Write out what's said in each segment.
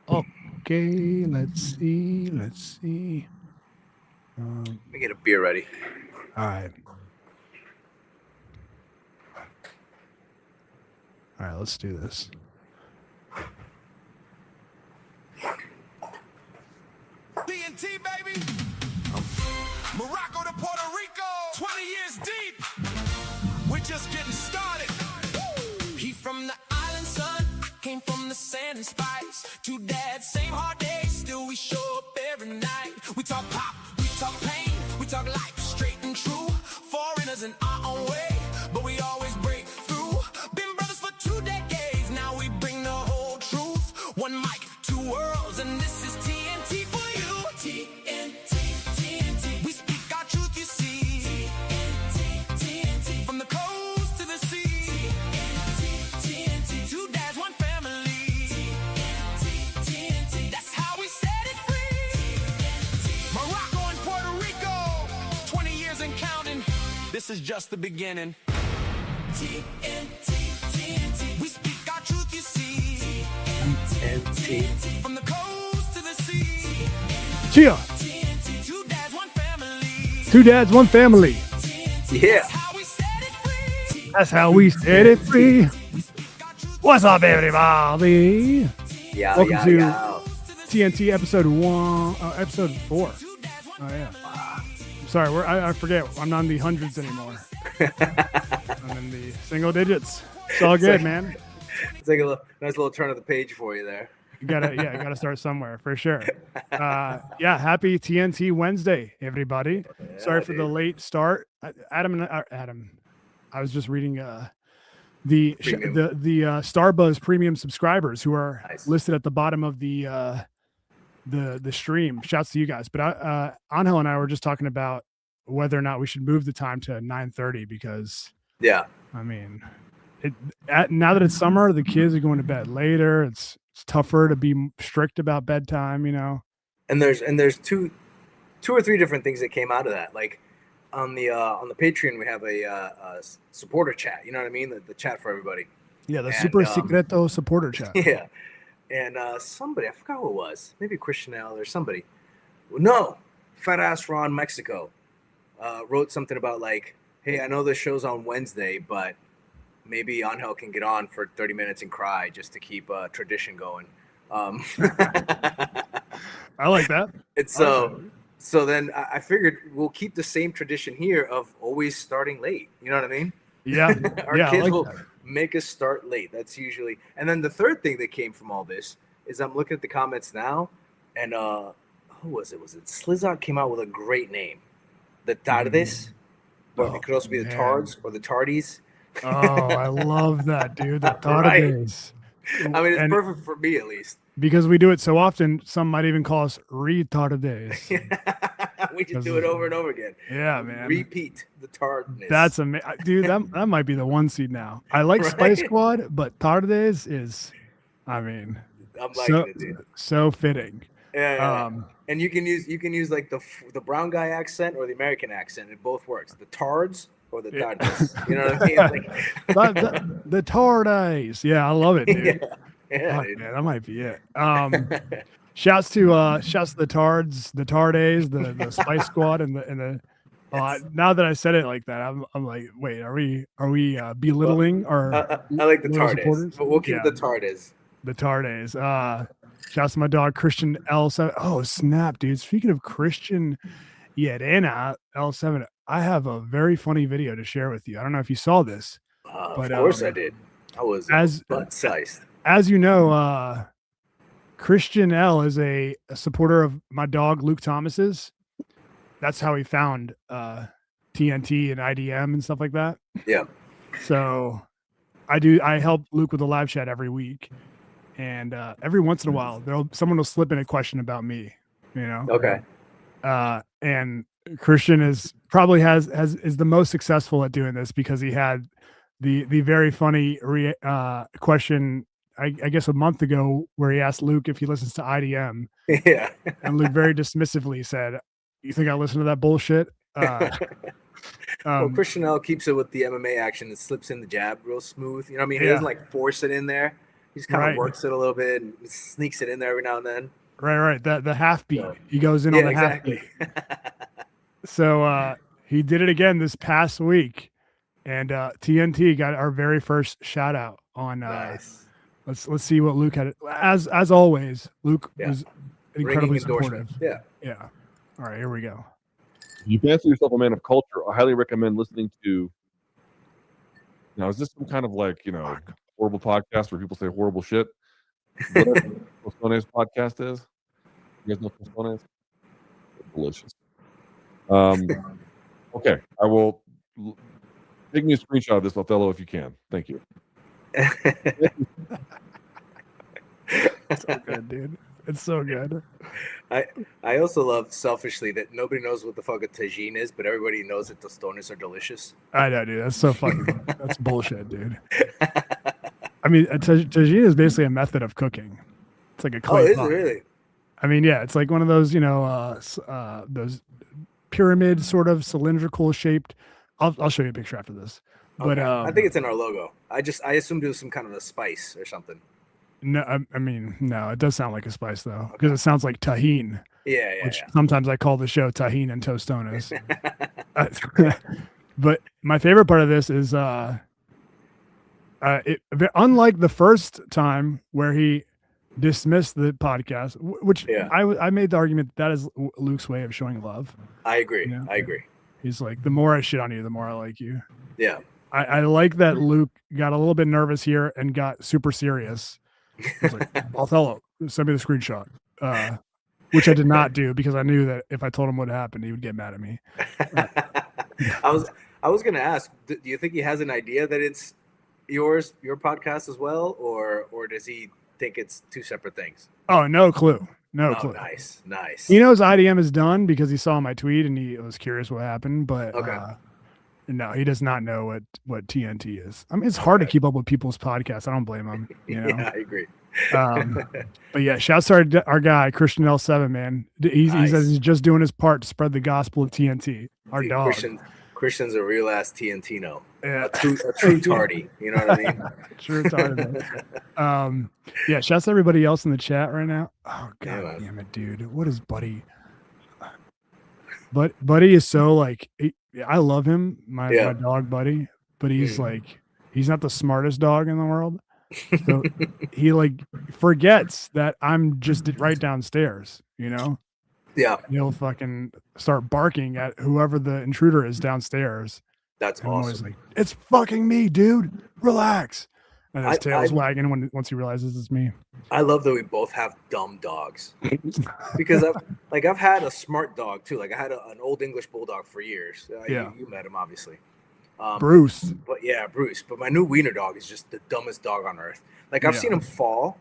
Okay, let's see. Let's see. Let me get a beer ready. All right. All right, let's do this. TNT, baby. Morocco to Puerto Rico. 20 years deep. We're just getting started. He from the island, son. Came from the sand and spice. Two dads, same hard days. Still we show up every night. We talk pop, we talk pain. We talk life, straight and true. Foreigners in our own way, but we always break through. Been brothers for 2 decades. Now we bring the whole truth. One mic, two worlds, and this is TNT for you. TNT, TNT. We speak our truth, you see. TNT, TNT. From the coast to the sea. TNT, TNT. Two dads, one family. TNT, TNT. That's how we set it free. TNT. Morocco and Puerto Rico. 20 years and counting. This is just the beginning. TNT, TNT. We speak our truth, you see. TNT. From the coast to the sea. Cheer. TNT. Two dads, one family. Two dads, one family. Yeah. That's how we set it free. That's how we set it free. What's up, everybody? Yeah, Welcome yeah, to yeah. TNT episode 4. Oh yeah. I'm sorry, I forget. I'm not in the hundreds anymore. I'm in the single digits. It's all good, man. It's like a nice little turn of the page for you there. You gotta start somewhere for sure. Yeah, happy TNT Wednesday, everybody. Sorry for the dude. late start. Adam, I was just reading the Premium. Starbuzz premium subscribers who are Nice. listed at the bottom of the stream. Shouts to you guys. But Angel and I were just talking about whether or not we should move the time to 9:30 because Yeah. I mean, now that it's summer, the kids are going to bed later. It's tougher to be strict about bedtime, you know. And there's two or three different things that came out of that. Like on the Patreon, we have a supporter chat. You know what I mean? The chat for everybody. Yeah, the And, super secreto supporter chat. Yeah. And somebody, I forgot who it was. Maybe Christian L or somebody. No, Fat Ass Ron Mexico wrote something about like, hey, I know the show's on Wednesday, but maybe Angel can get on for 30 minutes and cry just to keep tradition going. I like that. And so then I figured we'll keep the same tradition here of always starting late. You know what I mean? Yeah, Our yeah, I kids like will that. make us start late. That's usually. And then the third thing that came from all this is I'm looking at the comments now, and who was it? Was it Slizard came out with a great name, the Tardes, but it could also be the man. Tards or the Tardies. Oh, I love that, dude. The Right. Tardes. I mean, it's And perfect for me at least. because we do it so often, some might even call us retardes. We just do it over and over again. Yeah, man. Repeat the tardness. That's amazing, dude. That might be the one seed now. I like Right? Spice Squad, but Tardes is, I mean, I'm liking so it, dude. so fitting. Yeah. And you can use like the brown guy accent or the American accent. It both works. The tards or the tardes. You know what I mean? Like, the Tardes. Yeah, I love it, dude. yeah, Fuck, dude. man, that might be it. Shouts to the Tards, the Tardes, the Spice Squad, and the. Now that I said it like that, I'm like, wait, are we belittling our I like the loyal tardes, supporters? but we'll keep Yeah. the tardes. The Tardes. Shouts to my dog Christian L7. Oh snap, dude! Speaking of Christian Yerena L7, I have a very funny video to share with you. I don't know if you saw this, Of course I did. I was butt sized. as you know, Christian L is a supporter of my dog Luke Thomas's. That's how he found TNT and IDM and stuff like that. Yeah. So I help Luke with the live chat every week. And every once in a while, someone will slip in a question about me, you know. Okay. And Christian is the most successful at doing this because he had the very funny question, I guess a month ago, where he asked Luke if he listens to IDM, Yeah. and Luke very dismissively said, "You think I listen to that bullshit?" Well, Christian L keeps it with the MMA action. It slips in the jab real smooth. You know what I mean? He Yeah. doesn't like force it in there. He just kind of Right. works it a little bit and sneaks it in there every now and then. Right. The half beat. So, He goes in yeah, on the half beat. So he did it again this past week, and TNT got our very first shout out on. Nice. Let's see what Luke had. As always, Luke Yeah. was Ringing incredibly endorsement. supportive. Yeah. Yeah. All right, here we go. You fancy yourself a man of culture. I highly recommend listening to. Now, is this some kind of like, horrible podcast where people say horrible shit? Whatever Tostones podcast is. You guys know Tostones? Delicious. Okay, I will take me a screenshot of this, Othello, if you can. Thank you. So good, dude. It's so good. I also love selfishly that nobody knows what the fuck a tagine is, but everybody knows that tostones are delicious. I know, dude. That's so fucking. That's bullshit, dude. I mean, tagine is basically a method of cooking. It's like a clay Oh, is it pot. really? I mean, yeah, it's like one of those, those pyramid sort of cylindrical shaped. I'll show you a picture after this. But Okay. I think it's in our logo. I assumed it was some kind of a spice or something. no, I mean, no, it does sound like a spice though, because it sounds like tahine. Yeah, Which sometimes I call the show Tahine and Tostones. But my favorite part of this is unlike the first time where he dismissed the podcast, which I made the argument that is Luke's way of showing love. I agree. You know? I agree. He's like, the more I shit on you, the more I like you. Yeah. I like that Luke got a little bit nervous here and got super serious. He's like, Othello, send me the screenshot. Which I did not do because I knew that if I told him what happened, he would get mad at me. I was gonna ask, do you think he has an idea that it's your podcast as well, or does he think it's two separate things? Oh, no clue. No clue. Nice. He knows IDM is done because he saw my tweet and he was curious what happened, but no, he does not know what TNT is. I mean, it's hard to keep up with people's podcasts. I don't blame him. Yeah, I agree. But yeah, shouts to our guy Christian L7, man. He says he's just doing his part to spread the gospel of TNT. Our dog. Christian's a real ass TNTino. Yeah. A true tardy. You know what I mean? True tardy. Yeah, shouts to everybody else in the chat right now. Oh god damn it, dude. What is Buddy? But Buddy is so like I love him, my dog Buddy, but he's like he's not the smartest dog in the world. So he like forgets that I'm just right downstairs, you know? Yeah. He'll fucking start barking at whoever the intruder is downstairs. That's and awesome. I'm always like, it's fucking me, dude. Relax. And his tail's wagging once he realizes it's me. I love that we both have dumb dogs. Because I've had a smart dog too. Like I had an old English bulldog for years. You met him obviously. Bruce. But Bruce. But my new wiener dog is just the dumbest dog on earth. Like I've seen him fall.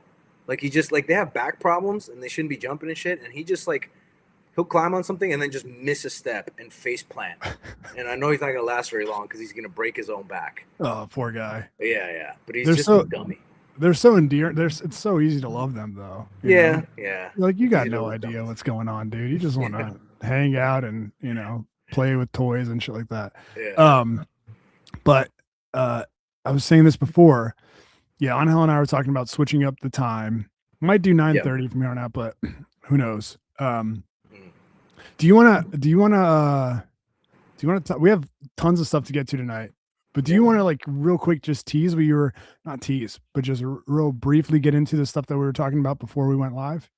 Like he just like they have back problems and they shouldn't be jumping and shit. And he just like he'll climb on something and then just miss a step and face plant. And I know he's not gonna last very long because he's gonna break his own back. Oh, poor guy. Yeah. But he's just a dummy. They're so endearing. It's so easy to love them though. Yeah. Like you got no idea what's going on, dude. You just want to hang out and play with toys and shit like that. Yeah. But I was saying this before. Yeah, Angel and I were talking about switching up the time. Might do 9:30 from here on out, but who knows? Do you want to? We have tons of stuff to get to tonight, but do you want to like real quick just tease what you were not tease, but just real briefly get into the stuff that we were talking about before we went live?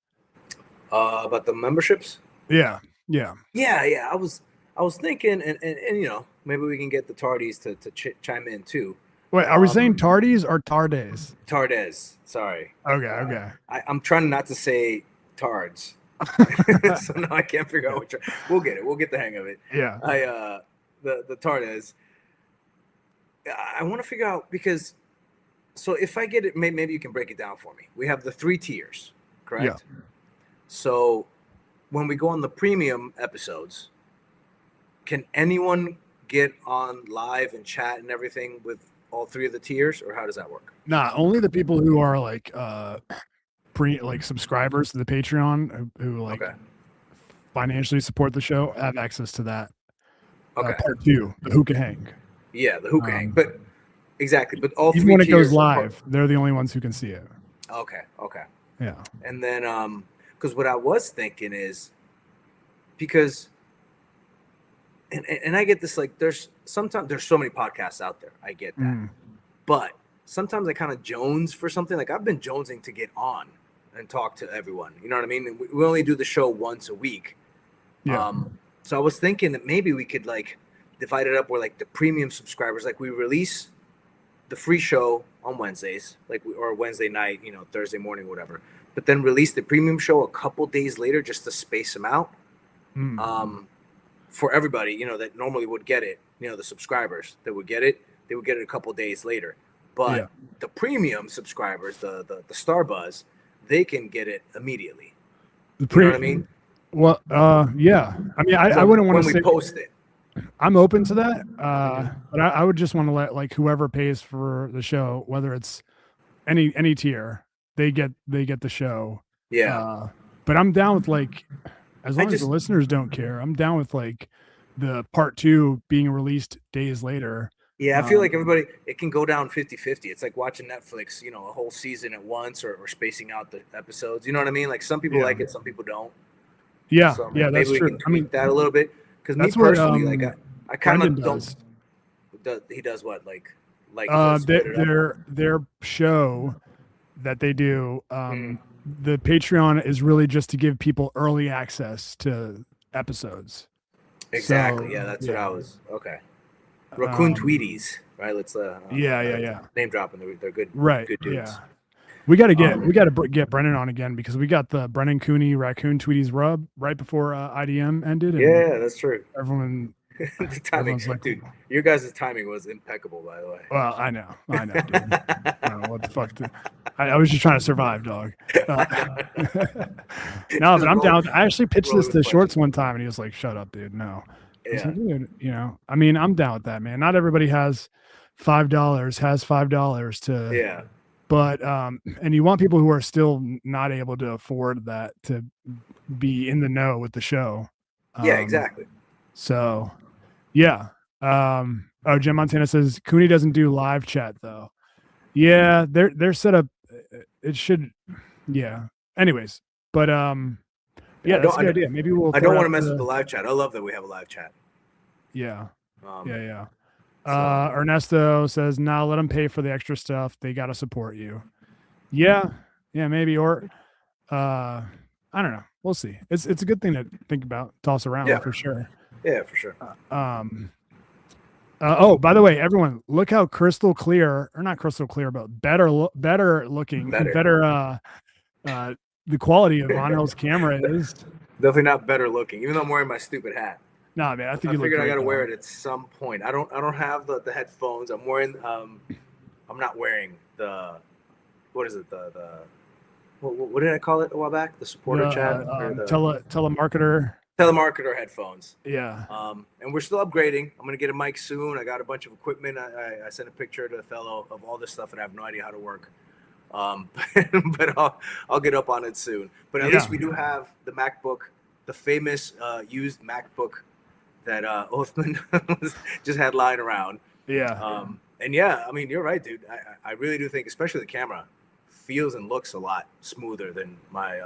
About the memberships? Yeah. I was thinking, and maybe we can get the tardies to chime in too. Wait, are we saying tardies or tardes? Tardes. Sorry. Okay. I'm trying not to say tards. So now I can't figure out which. We'll get it. We'll get the hang of it. Yeah. The tardes. I want to figure out because. So if I get it, maybe you can break it down for me. We have the 3 tiers, correct? Yeah. So when we go on the premium episodes, can anyone get on live and chat and everything with all 3 of the tiers, or how does that work? Nah, only the people who are like subscribers to the Patreon who like financially support the show have access to that. Okay. Part 2, the hookah hang. Yeah, the hookah hang. But exactly, but all even 3 when it goes tiers live, they're the only ones who can see it. Okay. Yeah. And then because what I was thinking is because and I get this, like there's sometimes there's so many podcasts out there. I get that. Mm. But sometimes I kind of jones for something. Like I've been jonesing to get on and talk to everyone. You know what I mean? And we only do the show once a week. Yeah. So I was thinking that maybe we could like divide it up where like the premium subscribers, like we release the free show on Wednesdays, or Wednesday night, Thursday morning, whatever. But then release the premium show a couple days later just to space them out. For everybody, that normally would get it, the subscribers that would get it, they would get it a couple days later. But the premium subscribers, the Starbuzz, they can get it immediately. You know what I mean? Well, yeah. I mean, I wouldn't want to say when we post it. I'm open to that, but I would just want to let like whoever pays for the show, whether it's any tier, they get the show. Yeah. But I'm down with like as long as the listeners don't care, I'm down with like the part 2 being released days later. Yeah, I feel like everybody, it can go down 50-50. It's like watching Netflix, a whole season at once or spacing out the episodes. You know what I mean? Like some people like it, some people don't. Yeah, so yeah, that's maybe true. we can tweak that a little bit. Because me That's what, personally, like I kind of Brendan don't. He does what? Like their show that they do, the Patreon is really just to give people early access to episodes. Exactly. So, yeah, that's what I was. Okay. Raccoon Tweeties, right? Let's yeah. Name dropping. They're good. Right. Good dudes. Yeah. We got to get Brennan on again because we got the Brennan Cooney Raccoon Tweeties rub right before IDM ended. And yeah, that's true. Everyone, the timing, like, dude. Your guys' timing was impeccable, by the way. Well, I know, dude. I don't know what the fuck. I was just trying to survive, dog. No, but I'm down. I actually pitched this to Shorts one time, and he was like, "Shut up, dude. No." Yeah. Like, dude, I mean, I'm down with that, man. Not everybody has $5 to. Yeah. But and you want people who are still not able to afford that to be in the know with the show. Yeah, exactly. So, yeah. Jim Montana says Cooney doesn't do live chat though. Yeah, they're set up. It should. Yeah. Anyways, but yeah, that's a good idea. Maybe we'll. I don't want to mess with the live chat. I love that we have a live chat. Yeah. Yeah. Ernesto says, "Nah, let them pay for the extra stuff. They got to support you." Yeah, maybe. Or, I don't know. We'll see. It's a good thing to think about, toss around for sure. Yeah, for sure. Oh, by the way, everyone, look how crystal clear, or not crystal clear, but better looking, better. The quality of Ronald's camera is definitely not better looking, even though I'm wearing my stupid hat. No, man, I figured I gotta wear it at some point. I don't have the headphones. I'm wearing I'm not wearing the what is it, the what did I call it a while back? The supporter chat or the telemarketer headphones. Yeah. And we're still upgrading. I'm gonna get a mic soon. I got a bunch of equipment. I sent a picture to the fellow of all this stuff and I have no idea how to work. But I'll get up on it soon. But at least we do have the MacBook, the famous used MacBook that Othman just had lying around. Yeah. And yeah, I mean, you're right, dude. I really do think, especially the camera, feels and looks a lot smoother than my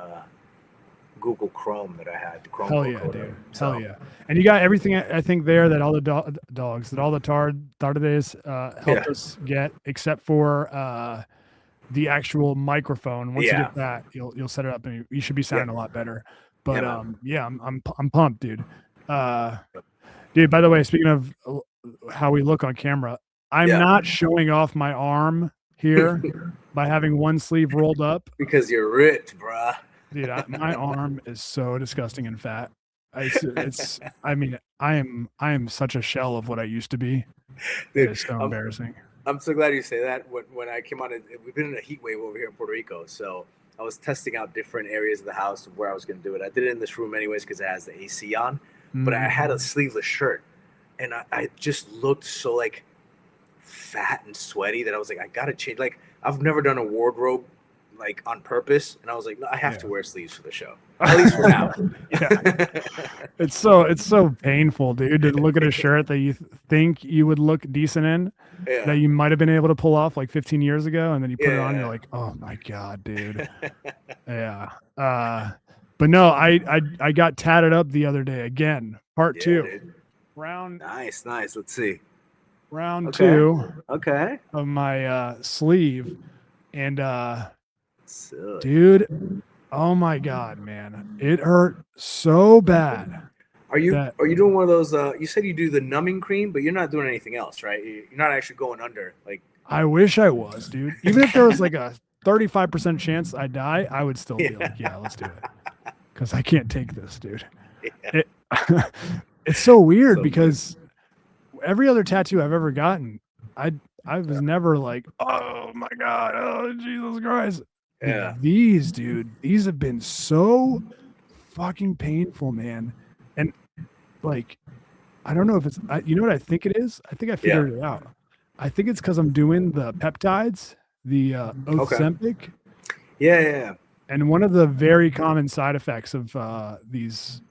Google Chrome that I had. The Chrome. Hell yeah, dude. So. Hell yeah. And you got everything, I think, there that all the dogs, that all the Tardes helped us get, except for the actual microphone. Once you get that, you'll set it up and you should be sounding a lot better. But I'm pumped, dude. Dude, by the way, speaking of how we look on camera, I'm not showing off my arm here by having one sleeve rolled up because you're ripped, bruh. Dude, my arm is so disgusting and fat. I mean, I am such a shell of what I used to be. Dude, it's so embarrassing. I'm so glad you say that. When I came on, we've been in a heat wave over here in Puerto Rico, so I was testing out different areas of the house of where I was going to do it. I did it in this room anyways because it has the AC on, but I had a sleeveless shirt, and I just looked so like fat and sweaty that I was like, I gotta change. Like I've never done a wardrobe like on purpose, and I was like, no, I have to wear sleeves for the show, at least for now. It's so painful, dude, to look at a shirt that you think you would look decent in, that you might have been able to pull off like 15 years ago, and then you put it on, you're like, oh my god, dude. But no, I got tatted up the other day again, part 2. Dude. Round nice. Let's see. Round 2 Okay. of my sleeve, and Silly. dude, oh my god, man, it hurt so bad. Are you doing one of those? You said you do the numbing cream, but you're not doing anything else, right? You're not actually going under. Like, I wish I was, dude. Even if there was like a 35% chance I die, I would still be like, yeah, let's do it, because I can't take this, dude. It's so weird because every other tattoo I've ever gotten, I was never like, oh my god, oh Jesus Christ. Yeah. These, dude, these have been so fucking painful, man. And like, I don't know if it's, you know what I think it is? I think I figured it out. I think it's because I'm doing the peptides, the Ozempic. Yeah. And one of the very common side effects of these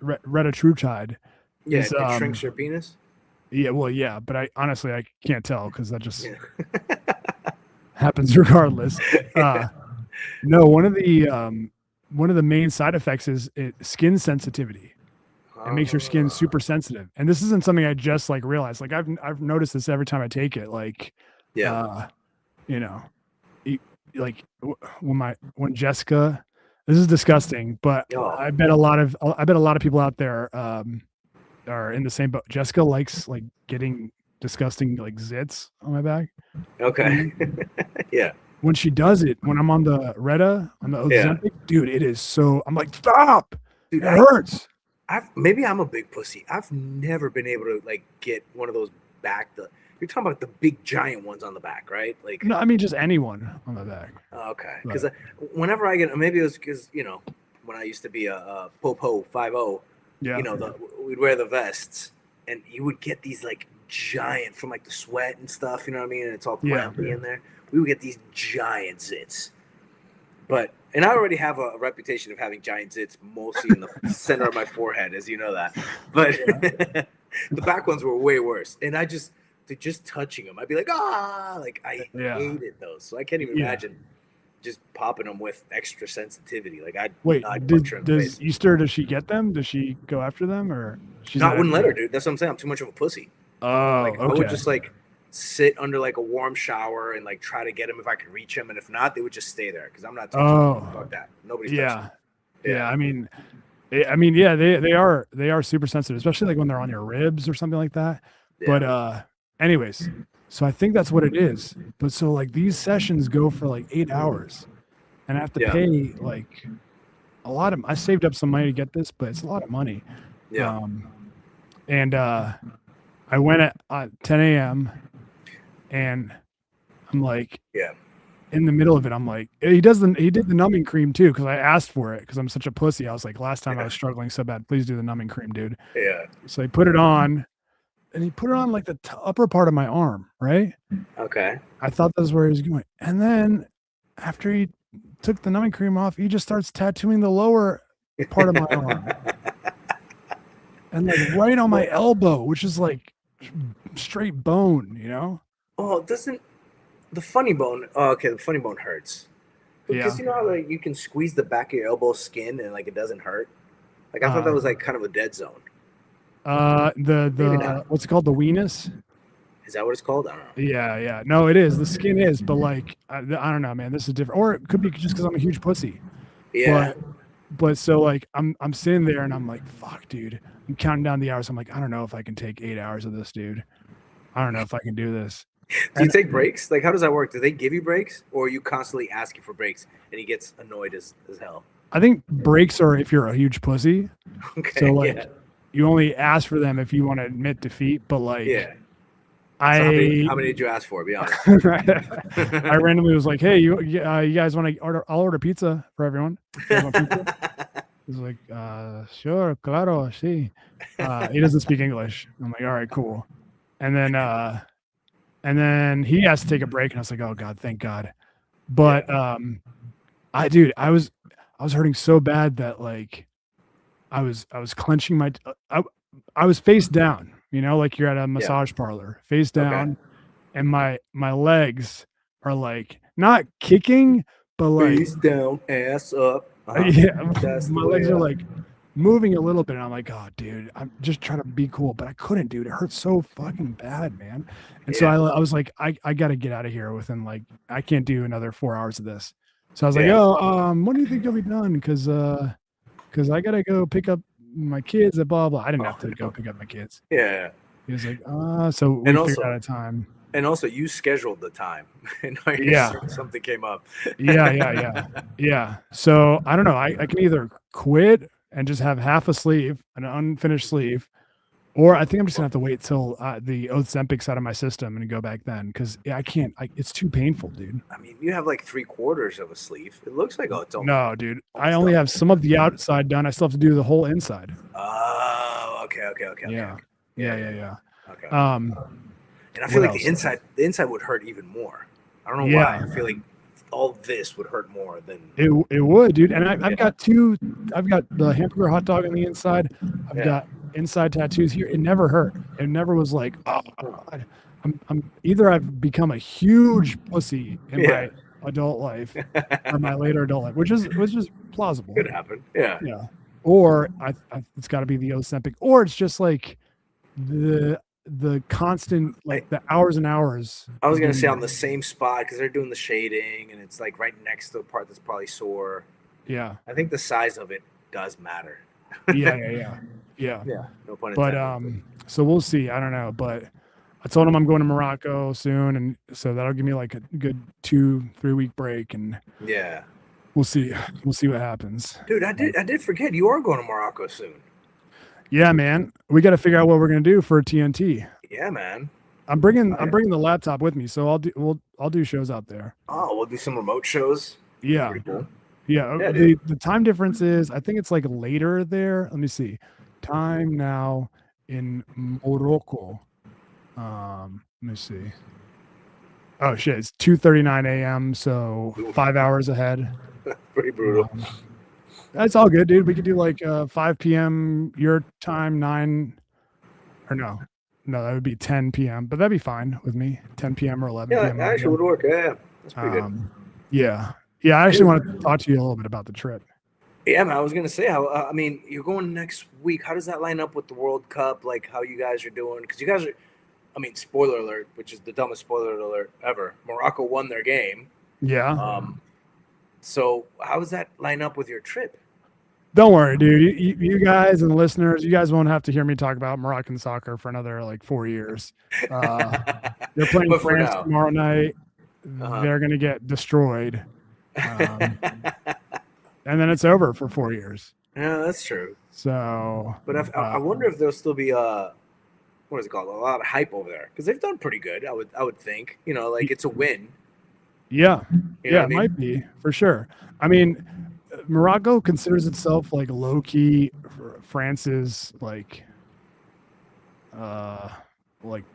retatrutide is it shrinks your penis. Yeah, well, yeah, but I honestly can't tell because that just happens regardless. No, one of the main side effects is skin sensitivity. It makes your skin super sensitive, and this isn't something I just like realized. Like I've noticed this every time I take it. Like, you know, like when Jessica, this is disgusting, but I bet a lot of people out there are in the same boat. Jessica likes like getting disgusting like zits on my back. Okay. Yeah. When she does it, when I'm on the Ozempic, dude, it is so. I'm like, stop. Dude, it hurts. Maybe I'm a big pussy. I've never been able to like get one of those back. You're talking about the big giant ones on the back, right? Like, no, I mean just anyone on the back. Okay, because whenever I get, maybe it was because when I used to be a Popo 5-0, we'd wear the vests, and you would get these like giant from like the sweat and stuff. You know what I mean? And it's all crampy in there. We would get these giant zits, and I already have a reputation of having giant zits, mostly in the center of my forehead, as you know that. But the back ones were way worse, and just touching them, I'd be like, like I hated those. So I can't even imagine just popping them with extra sensitivity. Like I'd does Easter? Does she get them? Does she go after them, or she's not? Wouldn't let her, dude. That's what I'm saying. I'm too much of a pussy. Oh, okay. I would just like sit under like a warm shower and like try to get them if I could reach them, and if not, they would just stay there because I'm not touching them. Fuck that. Nobody's touching them. I mean, they are super sensitive, especially like when they're on your ribs or something like that. But anyways, so I think that's what it is. But so like these sessions go for like 8 hours, and I have to pay like a lot of. I saved up some money to get this, but it's a lot of money. Yeah. And I went at 10 a.m. and I'm like, in the middle of it, I'm like, he did the numbing cream too, because I asked for it because I'm such a pussy. I was like, last time I was struggling so bad, please do the numbing cream, dude. Yeah. So I put it on, and he put it on like the upper part of my arm, right? Okay. I thought that's where he was going, and then after he took the numbing cream off, he just starts tattooing the lower part of my arm, and like right on my elbow, which is like straight bone, you know. Oh, doesn't the funny bone? Oh, okay, the funny bone hurts. Because you know how like you can squeeze the back of your elbow skin and like it doesn't hurt. Like I thought that was like kind of a dead zone. The what's it called? The weenus? Is that what it's called? I don't know. Yeah. No, it is. The skin is, but like I don't know, man. This is different, or it could be just because I'm a huge pussy. Yeah. But so like I'm sitting there and I'm like, fuck, dude. I'm counting down the hours. I'm like, I don't know if I can take 8 hours of this, dude. I don't know if I can do this. Do you take breaks? Like, how does that work? Do they give you breaks, or are you constantly asking for breaks and he gets annoyed as hell? I think breaks are if you're a huge pussy. Okay. So like you only ask for them if you want to admit defeat, but like how many did you ask for? Be honest. I randomly was like, hey, you guys want to order? I'll order pizza for everyone. You guys want pizza? He's like, sure, claro, sí. He doesn't speak English. I'm like, all right, cool. And then he has to take a break, and I was like, oh God, thank God. But I was hurting so bad that like I was clenching my I was face down, like you're at a massage parlor, face Okay. down, and my legs are like not kicking, but like Face down, ass up. yeah, That's the my way legs are up. like moving a little bit. And I'm like, oh, dude, I'm just trying to be cool, but I couldn't, dude. It hurts so fucking bad, man. And so Yeah. I was like, I got to get out of here within like, I can't do another 4 hours of this. So I was like, Yeah. oh, when do you think you'll be done? Cause I got to go pick up my kids at blah, blah. I didn't have to go pick up my kids. Yeah. He was like, so we And figured also- out a time. And also, you scheduled the time, and Yeah. something came up. Yeah. So I don't know. I can either quit and just have half a sleeve, an unfinished sleeve, or I think I'm just gonna have to wait till the Ozempic's out of my system and go back then because I can't. It's too painful, dude. I mean, you have like 3/4 of a sleeve. It looks like it's almost. No, dude. I only have some of the outside done. I still have to do the whole inside. Oh, okay. Yeah. Okay. And I what feel like else? the inside would hurt even more. I don't know Yeah. why. I feel like all this would hurt more than. It would, dude. And I've got two. I've got the hamburger hot dog on the inside. I've got inside tattoos here. It never hurt. It never was like, oh, God. I'm either I've become a huge pussy in my adult life or my later adult life, which is plausible. Could happen. Yeah. Yeah. Or it's got to be the Ozempic, or it's just like the constant, like the hours and hours. I was gonna say on the same spot because they're doing the shading and it's like right next to the part that's probably sore. Yeah. I think the size of it does matter. Yeah. Yeah. No pun intended. But so we'll see. I don't know, but I told him I'm going to Morocco soon, and so that'll give me like a good 2-3 week break, and yeah, we'll see. We'll see what happens. Dude, I did forget you are going to Morocco soon. Yeah, man. We got to figure out what we're gonna do for TNT. Yeah, man. I'm bringing the laptop with me, so I'll do shows out there. Oh, we'll do some remote shows. Yeah. Pretty cool. Yeah. The time difference is, I think it's like later there. Let me see. Time now in Morocco. Let me see. Oh shit, it's 2:39 a.m. So 5 hours ahead. Pretty brutal. That's all good, dude. We could do like 5 p.m. your time, 9 or no, that would be 10 p.m. But that'd be fine with me. 10 p.m. or 11 p.m. Yeah, actually would work. Yeah, that's pretty good. Yeah. I actually want to talk to you a little bit about the trip. Yeah, man. I was gonna say how. I mean, you're going next week. How does that line up with the World Cup? Like how you guys are doing? Because you guys are. I mean, spoiler alert, which is the dumbest spoiler alert ever. Morocco won their game. Yeah. So how does that line up with your trip? Don't worry, dude. You guys and the listeners, you guys won't have to hear me talk about Moroccan soccer for another like 4 years. They're playing France tomorrow night. They're gonna get destroyed, and then it's over for 4 years. Yeah, that's true. So, but I wonder if there'll still be what is it called? A lot of hype over there because they've done pretty good. I would think. Like it's a win. Yeah, it might be for sure. I mean, Morocco considers itself like low key France's like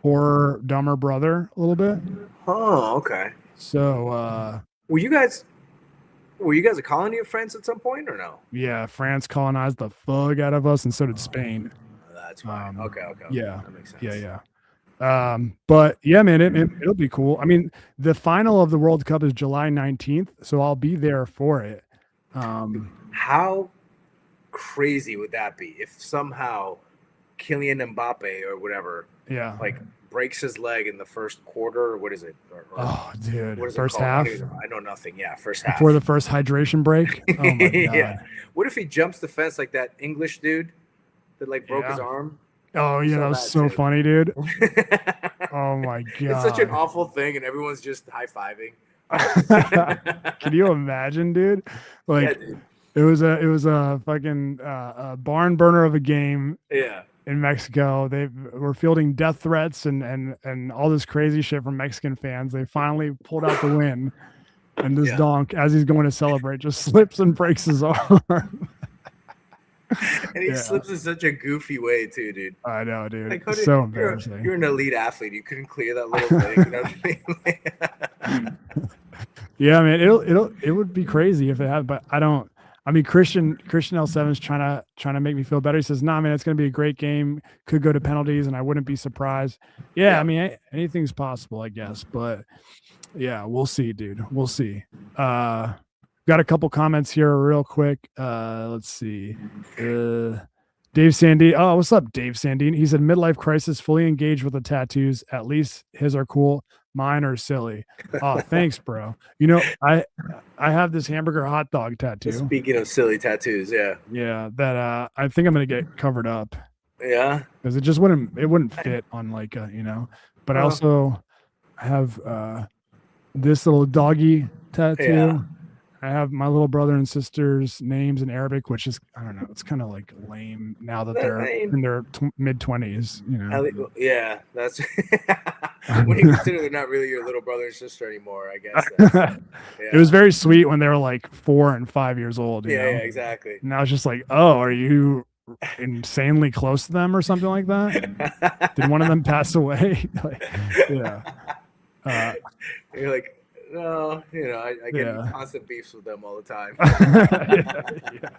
poor, dumber brother a little bit. Oh, okay. So, were you guys a colony of France at some point or no? Yeah, France colonized the fuck out of us, and so did Spain. That's fine. Okay. Yeah, that makes sense. Yeah. But yeah, man, it'll be cool. I mean, the final of the World Cup is July 19th, so I'll be there for it. How crazy would that be if somehow Kylian Mbappe or whatever, like breaks his leg in the first quarter? Or what is it? Oh, dude, what is first it half. I know nothing. Yeah, first half before the first hydration break. Oh my god. Yeah. What if he jumps the fence like that English dude that like broke his arm? Oh yeah, that was so funny, dude. Oh my god, it's such an awful thing, and everyone's just high fiving. Can you imagine, dude? Like, yeah, dude. It was a fucking barn burner of a game. Yeah. In Mexico, they were fielding death threats and all this crazy shit from Mexican fans. They finally pulled out the win, and this donk, as he's going to celebrate, just slips and breaks his arm. And he slips in such a goofy way too, dude. I know, dude. Like, it's so embarrassing. You're an elite athlete. You couldn't clear that little thing. You know what I mean? Yeah, man, it would be crazy if it had, but I don't. I mean, Christian L7's trying to make me feel better. He says, "Nah, man, it's gonna be a great game. Could go to penalties, and I wouldn't be surprised." Yeah, Yeah. I mean, anything's possible, I guess. But yeah, we'll see, dude. We'll see. Got a couple comments here real quick. Let's see. Dave Sandine. Oh, what's up, Dave Sandine? He said midlife crisis, fully engaged with the tattoos. At least his are cool. Mine are silly. Oh, thanks, bro. You know, I have this hamburger hot dog tattoo. Speaking of silly tattoos, yeah. Yeah, that I think I'm gonna get covered up Yeah. because it just wouldn't fit on like you know. But I also have this little doggy tattoo. Yeah. I have my little brother and sister's names in Arabic, which is, I don't know, it's kind of like lame now that they're in their mid-20s, you know. Yeah, that's when you consider they're not really your little brother and sister anymore, I guess. It was very sweet when they were like 4 and 5 years old. You know? Yeah, exactly. Now it's just like, oh, are you insanely close to them or something like that? Did one of them pass away? Like, yeah. You're like, no, you know, I get in constant beefs with them all the time. Yeah.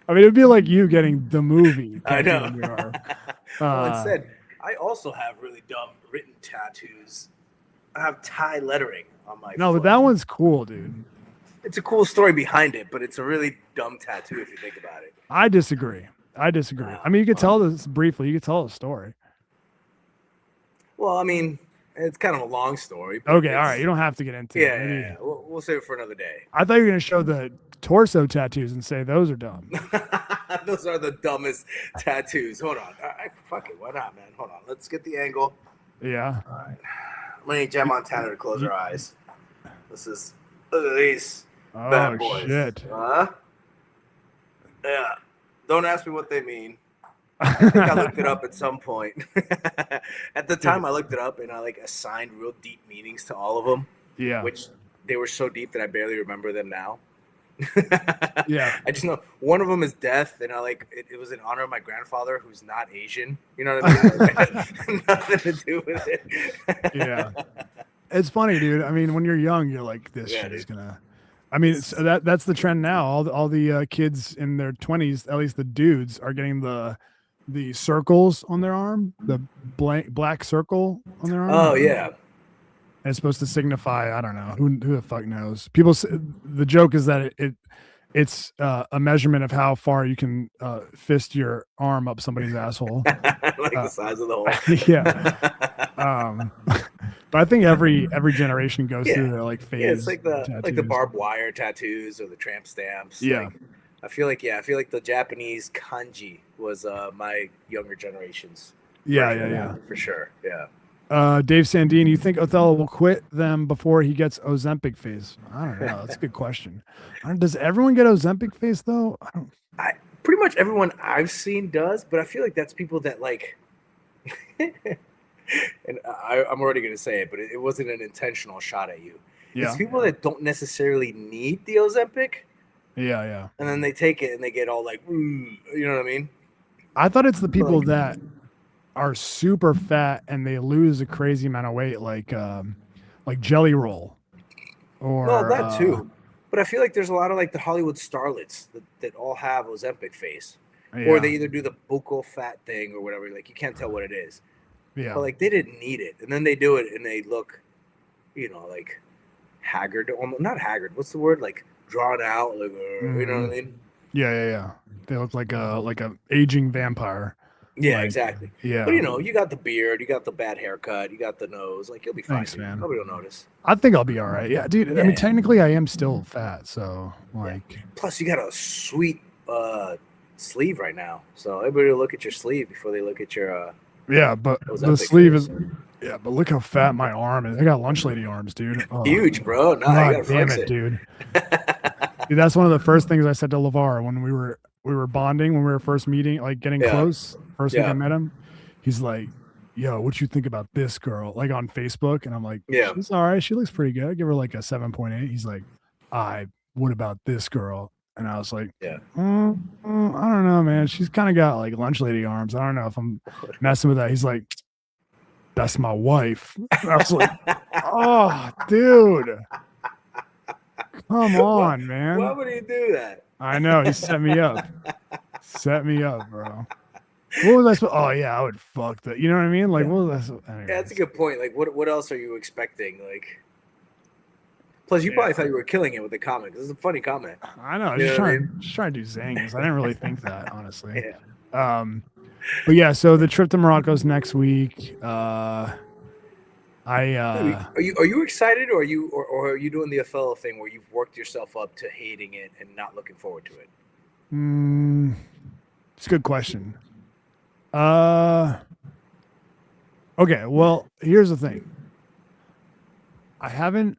I mean, it'd be like you getting the movie. I know. Well, instead, I also have really dumb written tattoos. I have Thai lettering on my foot. But that one's cool, dude. It's a cool story behind it, but it's a really dumb tattoo if you think about it. I disagree. I mean, you could tell this briefly. You could tell the story. Well, I mean, it's kind of a long story. Okay, all right. You don't have to get into it. Yeah. We'll save it for another day. I thought you were going to show the torso tattoos and say those are dumb. Those are the dumbest tattoos. Hold on. Fuck it. Why not, man? Hold on. Let's get the angle. Yeah. All right. We need Jen Montana to close her eyes. Look at these bad boys. Shit. Yeah. Don't ask me what they mean. I think I looked it up at some point. At the time, I looked it up and I assigned real deep meanings to all of them. Yeah. Which they were so deep that I barely remember them now. Yeah. I just know one of them is death, and it was in honor of my grandfather, who's not Asian. You know what I mean? Nothing to do with it. Yeah. It's funny, dude. I mean, when you're young, you're like, this shit is gonna. I mean, that's the trend now. All the kids in their 20s, at least the dudes, are getting the circles on their arm, the black circle on their arm. Oh yeah. And it's supposed to signify, I don't know, who the fuck knows. People say, the joke is that it's a measurement of how far you can fist your arm up somebody's asshole. The size of the hole. Yeah. But I think every generation goes through their phase. Yeah, it's like the barbed wire tattoos or the tramp stamps. Yeah. I feel like the Japanese kanji was my younger generation's. Yeah. For sure. Yeah. Dave Sandine, you think Othello will quit them before he gets Ozempic face? I don't know. That's a good question. Does everyone get Ozempic face though? Pretty much everyone I've seen does, but I feel like that's people that and I'm already going to say it, but it wasn't an intentional shot at you. Yeah. It's people that don't necessarily need the Ozempic. Yeah. And then they take it and they get all you know what I mean? I thought it's the people that are super fat and they lose a crazy amount of weight, like Jelly Roll, or that too. But I feel like there's a lot of the Hollywood starlets that all have Ozempic face, or they either do the buccal fat thing or whatever. You can't tell what it is. Yeah. But they didn't need it, and then they do it and they look, haggard. Not haggard. What's the word? Drawn out. You know what I mean? Yeah. They look like a aging vampire. Yeah, exactly. Yeah. But you got the beard, you got the bad haircut, you got the nose. You'll be fine. Thanks, man. Nobody will notice. I think I'll be all right. Yeah, dude. I mean, technically, I am still fat, so Plus, you got a sweet sleeve right now, so everybody will look at your sleeve before they look at your. Yeah, but the sleeve is. Yeah, but look how fat my arm is. I got lunch lady arms, dude. Oh. Huge, bro. No, you gotta damn fix it, dude. Dude, that's one of the first things I said to LeVar when we were bonding, when we were first meeting, getting close. First week I met him, he's like, "Yo, what you think about this girl?" On Facebook, and I'm like, "Yeah, she's all right. She looks pretty good. I give her a 7.8." He's like, "What about this girl?" And I was like, I don't know, man. She's kind of got lunch lady arms. I don't know if I'm messing with that." He's like, "That's my wife." And I was like, "Oh, dude." Come on, Why man. would he do that? I know he set me up. Set me up, bro. What was I supposed? Oh yeah, I would fuck that. You know what I mean? Like, what was I? Yeah, that's a Anyways. good point. Like, what else are you expecting? Like, plus, you Yeah. probably thought you were killing it with the comment. This is a funny comment. I know. I was You just know what I trying, mean? just trying to do zings. I didn't really think that, honestly. Yeah. But yeah, so the trip to Morocco's next week. I Dude, are you excited, or are you doing the Othello thing where you've worked yourself up to hating it and not looking forward to it? it's a good question. Okay, well, here's the thing. I haven't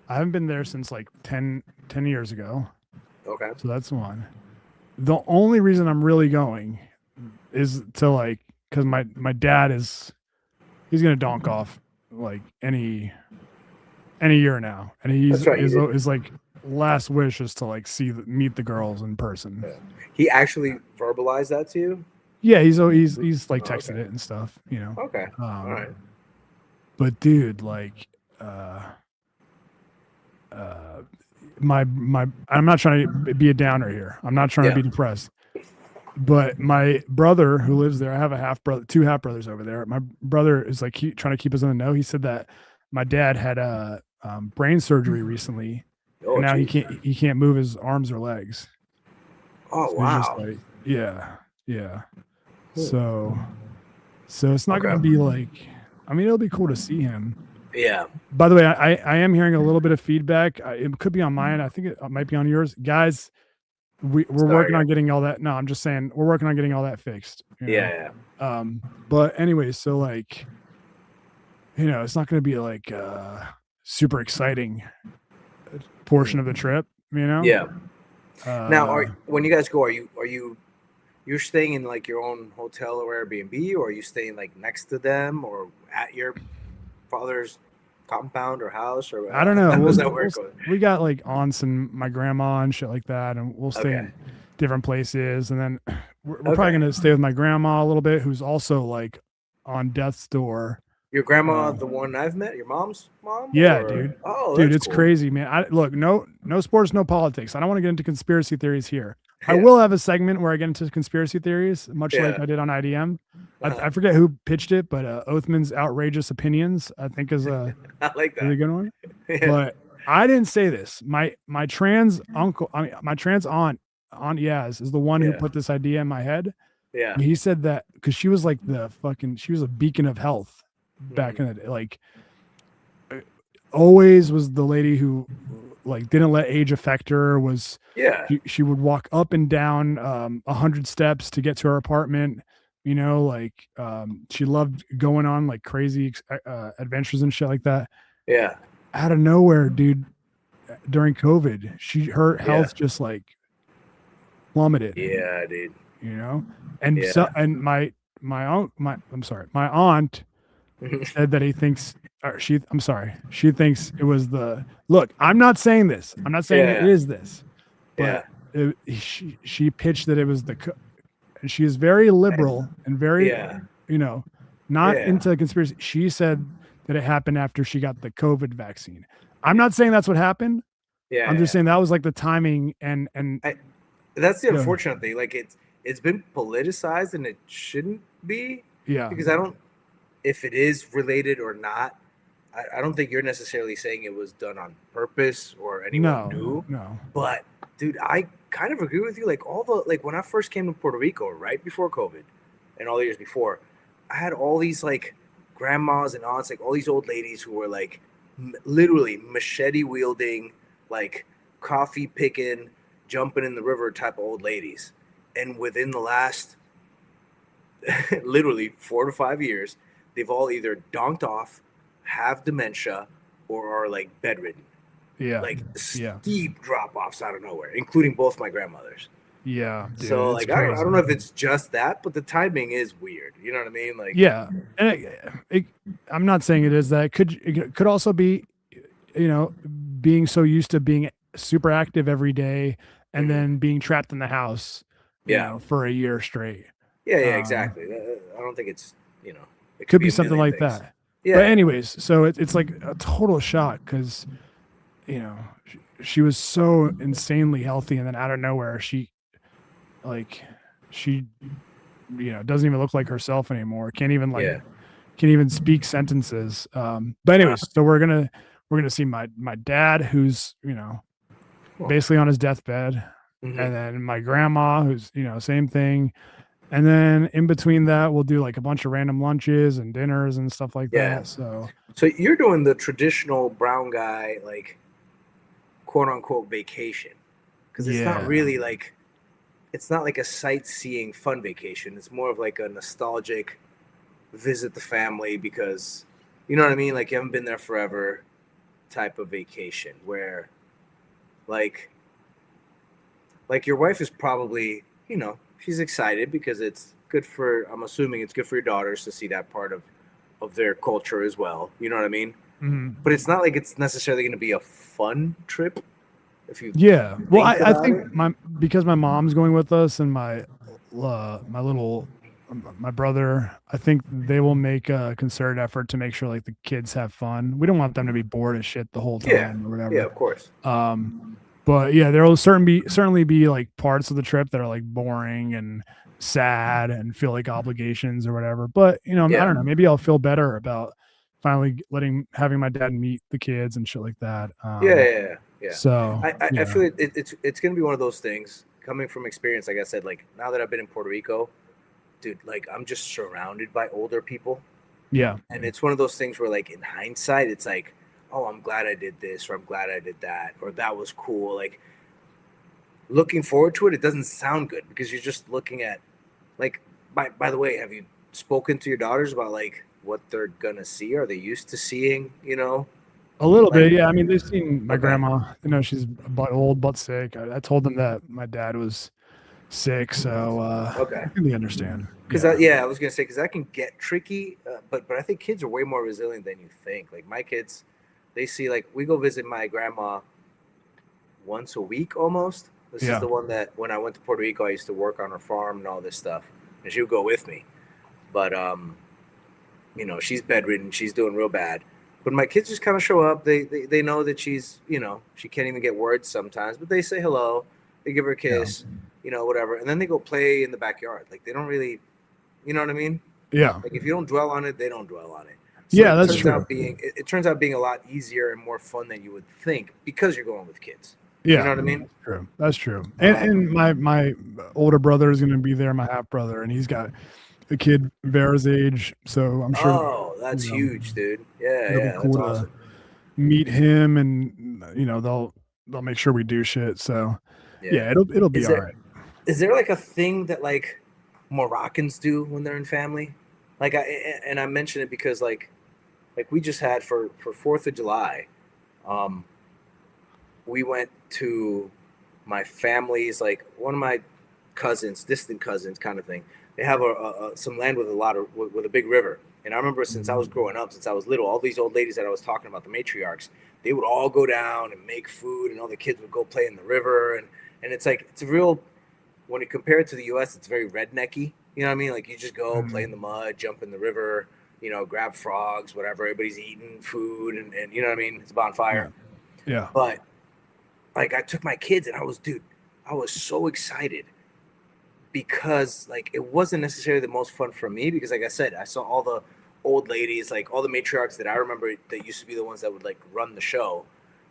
been there since like 10 years ago. Okay. So that's one. The only reason I'm really going is to like cuz my dad he's going to donk off like any year now. And That's right. his like last wish is to like meet the girls in person. Yeah. He actually verbalized that to you? Yeah, he's like Oh, texted okay. it and stuff, you know. Okay. All right. But dude, like my I'm not trying to be a downer here. I'm not trying to be depressed. But my brother who lives there, I have a two half brothers over there. My brother is like trying to keep us in the know. He said that my dad had a brain surgery recently, and now geez. he can't move his arms or legs. Oh, So wow. Just like, yeah. So it's not going to be like. I mean, it'll be cool to see him. Yeah. By the way, I am hearing a little bit of feedback. It could be on mine. I think it might be on yours, guys. We're working on getting all that. No, I'm just saying we're working on getting all that fixed. Yeah. But anyways, so like, it's not going to be like super exciting portion of the trip. Yeah. Now, when you guys go, you're staying in like your own hotel or Airbnb, or are you staying like next to them or at your father's compound or house, or I don't know. How does that work? We got like aunts and my grandma and shit like that, and we'll stay in different places. And then we're probably gonna stay with my grandma a little bit, who's also like on death's door. Your grandma, the one I've met, your mom's mom? Yeah, dude. Oh, dude, it's cool. crazy, man. Look, no sports, no politics. I don't want to get into conspiracy theories here. I will have a segment where I get into conspiracy theories, much like I did on IDM. I forget who pitched it, but Othman's outrageous opinions, I think, is a I like that. really good one. But I didn't say this. My trans uncle, my trans aunt Yaz is the one who put this idea in my head. Yeah. And he said that because she was like she was a beacon of health back in the day. Like, always was the lady who like didn't let age affect her. She would walk up and down 100 steps to get to her apartment. She loved going on like crazy adventures and shit like that. Yeah. Out of nowhere, dude, during COVID, her health just like plummeted. Yeah, dude. And and my aunt said that she thinks it was look, I'm not saying this. I'm not saying it is this, but she pitched that it was and she is very liberal and very, not into conspiracy. She said that it happened after she got the COVID vaccine. I'm not saying that's what happened. Yeah. I'm just saying that was like the timing and that's the unfortunate thing. Like it's been politicized and it shouldn't be. Yeah. Because if it is related or not, I don't think you're necessarily saying it was done on purpose or anyone knew. No. But dude, I kind of agree with you. Like when I first came to Puerto Rico right before COVID and all the years before, I had all these like grandmas and aunts, like all these old ladies who were like literally machete wielding, like coffee picking, jumping in the river type of old ladies. And within the last literally 4 to 5 years, they've all either donked off, have dementia, or are like bedridden. Yeah. Like steep drop-offs out of nowhere, including both my grandmothers. Yeah. Dude, so like I don't know if it's just that, but the timing is weird. You know what I mean? Like and I'm not saying it is that. It could also be, being so used to being super active every day and then being trapped in the house, for a year straight. Yeah, exactly. I don't think it's it could be something like that. Yeah. But anyways, so it's like a total shock because you know, she was so insanely healthy, and then out of nowhere, she doesn't even look like herself anymore. Can't even speak sentences. But anyways, so we're gonna see my dad, who's basically on his deathbed, Mhm. and then my grandma, who's same thing. And then in between that, we'll do like a bunch of random lunches and dinners and stuff like Yeah. that. So So you're doing the traditional brown guy, like quote unquote vacation, because it's not yeah, really like, it's not like a sightseeing fun vacation. It's more of like a nostalgic visit the family because, you know what I mean? Like you haven't been there forever type of vacation where like your wife is probably, she's excited because it's good for, I'm assuming it's good for your daughters to see that part of their culture as well. You know what I mean? mhm. But it's not like it's necessarily going to be a fun trip if you Yeah. Well, think I about think it. because my mom's going with us and my little my brother, I think they will make a concerted effort to make sure like the kids have fun. We don't want them to be bored as shit the whole Yeah. time or Yeah, whatever. of course. But yeah, there will certainly be like parts of the trip that are like boring and sad and feel like obligations or whatever. But I Yeah. don't know. Maybe I'll feel better about finally having my dad meet the kids and shit like that. Yeah. So I yeah, feel it's going to be one of those things coming from experience. Like I said, like now that I've been in Puerto Rico, dude, like I'm just surrounded by older people. yeah, And it's one of those things where, like, in hindsight, it's like, oh, I'm glad I did this, or I'm glad I did that, or that was cool. Like, looking forward to it, it doesn't sound good because you're just looking at, like, by the way, have you spoken to your daughters about, like, what they're gonna see? Are they used to seeing, a little like, bit. Yeah, I mean, they've seen my okay, grandma. She's but old, but sick. I told them that my dad was sick, so okay. I think they understand. Because Yeah, yeah, I was gonna say because that can get tricky, but I think kids are way more resilient than you think. Like my kids, they see like we go visit my grandma once a week almost. This is yeah, the one that when I went to Puerto Rico, I used to work on her farm and all this stuff, and she would go with me. But she's bedridden, she's doing real bad. But my kids just kind of show up. They know that she's she can't even get words sometimes, but they say hello, they give her a yeah, kiss, whatever, and then they go play in the backyard. Like they don't really, you know what I mean? yeah, Like if you don't dwell on it, they don't dwell on it. So yeah. it That's turns true. out being a lot easier and more fun than you would think because you're going with kids. You know Yeah, what I mean? that's true. That's true. And my older brother is going to be there, my half brother, and he's got a kid Vera's age, so I'm sure Oh, that's huge, dude. Yeah, it'll be yeah, that's cool to awesome. meet him, and they'll make sure we do shit. So Yeah. yeah, it'll be Is all there right. is there like a thing that like Moroccans do when they're in family? Like I mention it because like we just had for 4th of July, um we went to my family's, like one of my cousins, distant cousins kind of thing. They have some land with with a big river. And I remember since I was growing up, since I was little, all these old ladies that I was talking about, the matriarchs, they would all go down and make food, and all the kids would go play in the river. And it's like it's a real, when you compare it to the U.S., it's very rednecky. You know what I mean? Like you just go play in the mud, jump in the river, grab frogs, whatever. Everybody's eating food, and you know what I mean? It's a Yeah, bonfire. yeah, But like I took my kids, and I was so excited because like it wasn't necessarily the most fun for me because like I said, I saw all the old ladies, like all the matriarchs that I remember that used to be the ones that would like run the show.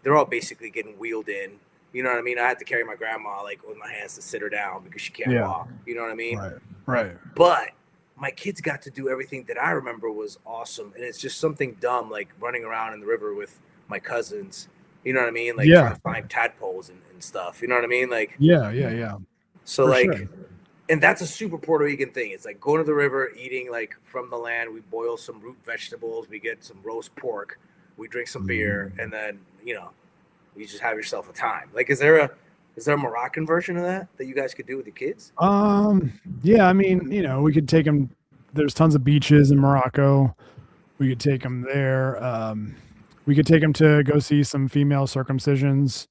They're all basically getting wheeled in. You know what I mean? I had to carry my grandma like with my hands to sit her down because she can't yeah. walk. You know what I mean? Right, right. But my kids got to do everything that I remember was awesome, and it's just something dumb like running around in the river with my cousins. You know what I mean? Like trying Yeah, to find tadpoles and stuff. You know what I mean? Like yeah. so For sure. like, and that's a super Puerto Rican thing. It's like going to the river, eating like from the land. We boil some root vegetables. We get some roast pork. We drink some beer, and then you just have yourself a time. Like, is there a Moroccan version of that you guys could do with the kids? Yeah. I mean, we could take them. There's tons of beaches in Morocco. We could take them there. We could take them to go see some female circumcisions.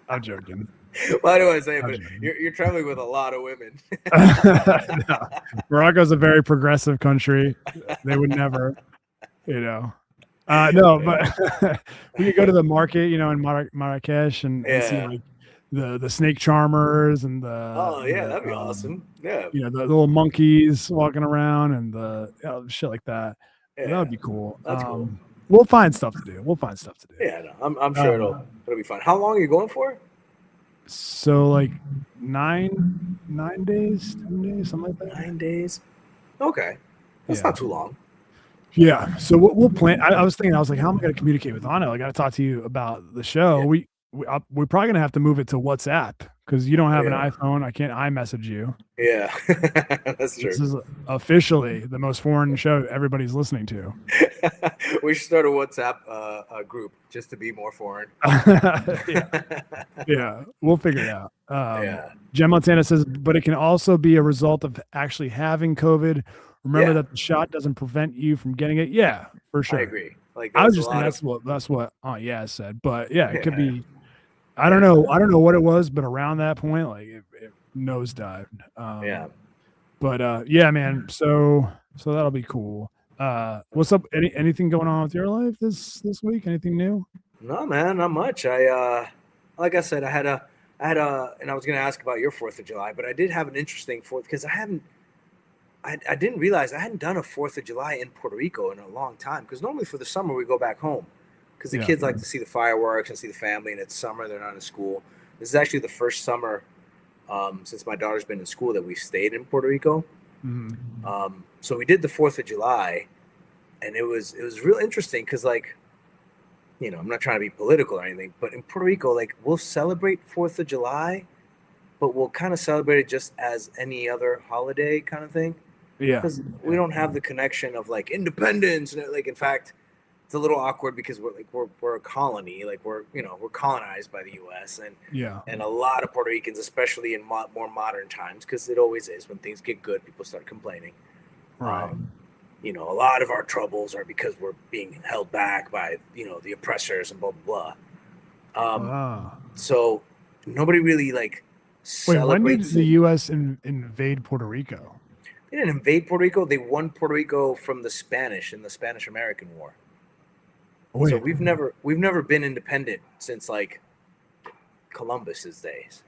I'm joking. Why do I say it? I'm But joking. you're traveling with a lot of women. No, Morocco's a very progressive country. They would never, you know. No, but we could go to the market, in Marrakesh and see Yeah. like the snake charmers and Oh yeah, that'd be awesome. Yeah. the little monkeys walking around and the shit like that. That Yeah. would be cool. That's cool. We'll find stuff to do. We'll find stuff to do. Yeah, no, I'm sure Um, it'll be fun. How long are you going for? so like 9 days, 10 days, something like that. 9 days. Okay, that's Yeah. not too long. Yeah. So we'll plan. I was thinking, I was like, how am I going to communicate with Anna? I got to talk to you about the show. Yeah. We're probably going to have to move it to WhatsApp because you don't have an Yeah. iPhone. I can't iMessage you. Yeah, that's true. This is officially the most foreign show everybody's listening to. We should start a WhatsApp group just to be more foreign. Yeah, we'll figure it out. Yeah. Jen Montana says, but it can also be a result of actually having COVID. Remember Yeah. that the shot doesn't prevent you from getting it. Yeah, for sure. I agree. Like I was there's just a saying lot that's what Aunt Yeah said, but yeah, it could Yeah. be. I don't know what it was, but around that point, like it nosedived. Yeah. But yeah, man. So that'll be cool. What's up? Anything going on with your life this week? Anything new? No, man, not much. I like I said, I had a, and I was gonna ask about your 4th of July, but I did have an interesting 4th because I didn't realize I hadn't done a 4th of July in Puerto Rico in a long time. Because normally for the summer we go back home because the Yeah. kids like to see the fireworks and see the family, and it's summer; they're not in school. This is actually the first summer since my daughter's been in school that we stayed in Puerto Rico. Mhm. So we did the 4th of July, and it was real interesting because like, I'm not trying to be political or anything, but in Puerto Rico, like we'll celebrate 4th of July, but we'll kind of celebrate it just as any other holiday kind of thing. Yeah. Because we don't have the connection of like independence, and like in fact, it's a little awkward because we're a colony, like we're colonized by the U.S. Yeah. and a lot of Puerto Ricans, especially in more modern times, because it always is when things get good, people start complaining. Right. A lot of our troubles are because we're being held back by the oppressors and blah blah blah. So nobody really like Wait, when did celebrates. the U.S. invade Puerto Rico? They didn't invade Puerto Rico. They won Puerto Rico from the Spanish in the Spanish-American War. Wait, So we've never been independent since like Columbus's days.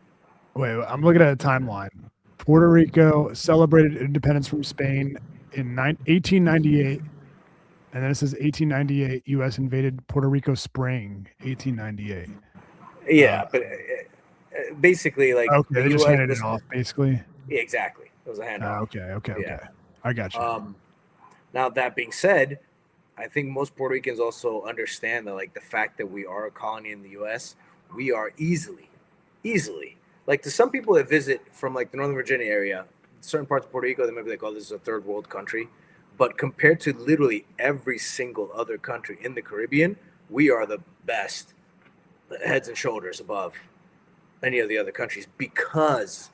wait, I'm looking at a timeline. Puerto Rico celebrated independence from Spain in 1898, and then it says 1898. U.S. invaded Puerto Rico spring 1898. Yeah, but basically, like Okay, the they just US handed it off, basically. Yeah, exactly. It was a handoff. Okay. Yeah. I got you. Now that being said, I think most Puerto Ricans also understand that like the fact that we are a colony in the U.S., we are easily, like to some people that visit from like the Northern Virginia area, certain parts of Puerto Rico, they might be like, oh, this is a third world country. But compared to literally every single other country in the Caribbean, we are the best, heads and shoulders above any of the other countries because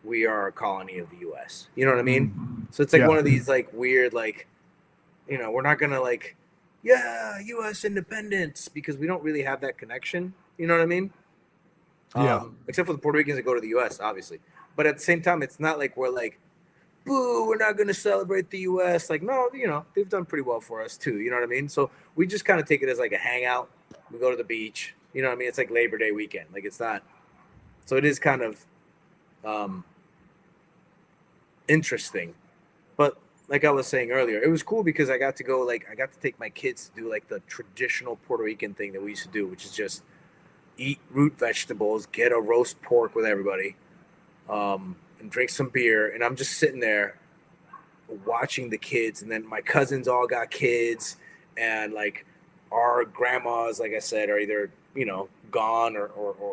we are a colony of the U.S. You know what I mean? So it's like one of these like weird, like, we're not going to like, yeah, U.S. independence because we don't really have that connection. You know what I mean? Yeah. Except for the Puerto Ricans that go to the U.S., obviously. But at the same time, it's not like we're like, boo, we're not going to celebrate the U.S. Like, no, they've done pretty well for us too. You know what I mean? So we just kind of take it as like a hangout. We go to the beach. You know what I mean? It's like Labor Day weekend. Like it's not. So it is kind of interesting. But like I was saying earlier, it was cool because I got to take my kids to do like the traditional Puerto Rican thing that we used to do, which is just eat root vegetables, get a roast pork with everybody, and drink some beer. And I'm just sitting there watching the kids. And then my cousins all got kids, and like our grandmas, like I said, are either, gone or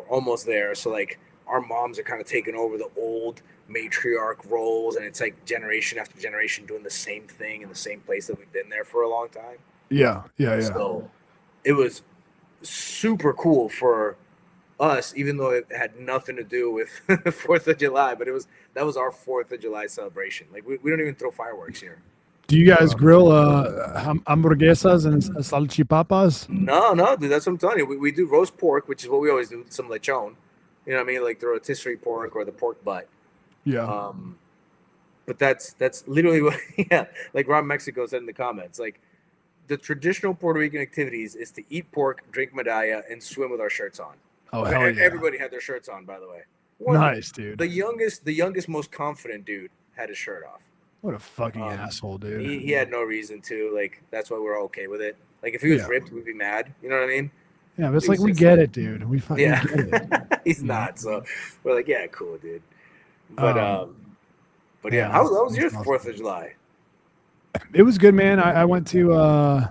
almost there. So like our moms are kind of taking over the old matriarch roles, and it's like generation after generation doing the same thing in the same place that we've been there for a long time. Yeah. So it was super cool for us, even though it had nothing to do with 4th of July, but that was our 4th of July celebration. Like we don't even throw fireworks here. Do you guys grill hamburguesas and salchipapas? No, dude, that's what I'm telling you. We do roast pork, which is what we always do, some lechon. You know what I mean? Like the rotisserie pork or the pork butt. Yeah. But that's literally what, like Rob Mexico said in the comments. Like the traditional Puerto Rican activities is to eat pork, drink medalla, and swim with our shirts on. Oh hell yeah! Everybody had their shirts on, by the way. Nice, dude. The youngest, most confident dude had his shirt off. What a fucking asshole, dude. He had no reason to. Like, that's why we're okay with it. Like, if he was ripped, we'd be mad. You know what I mean? Yeah, but it's like, we get it, dude. We fucking get it. He's not. So we're like, yeah, cool, dude. But yeah, how was your 4th of July? It was good, man. I went to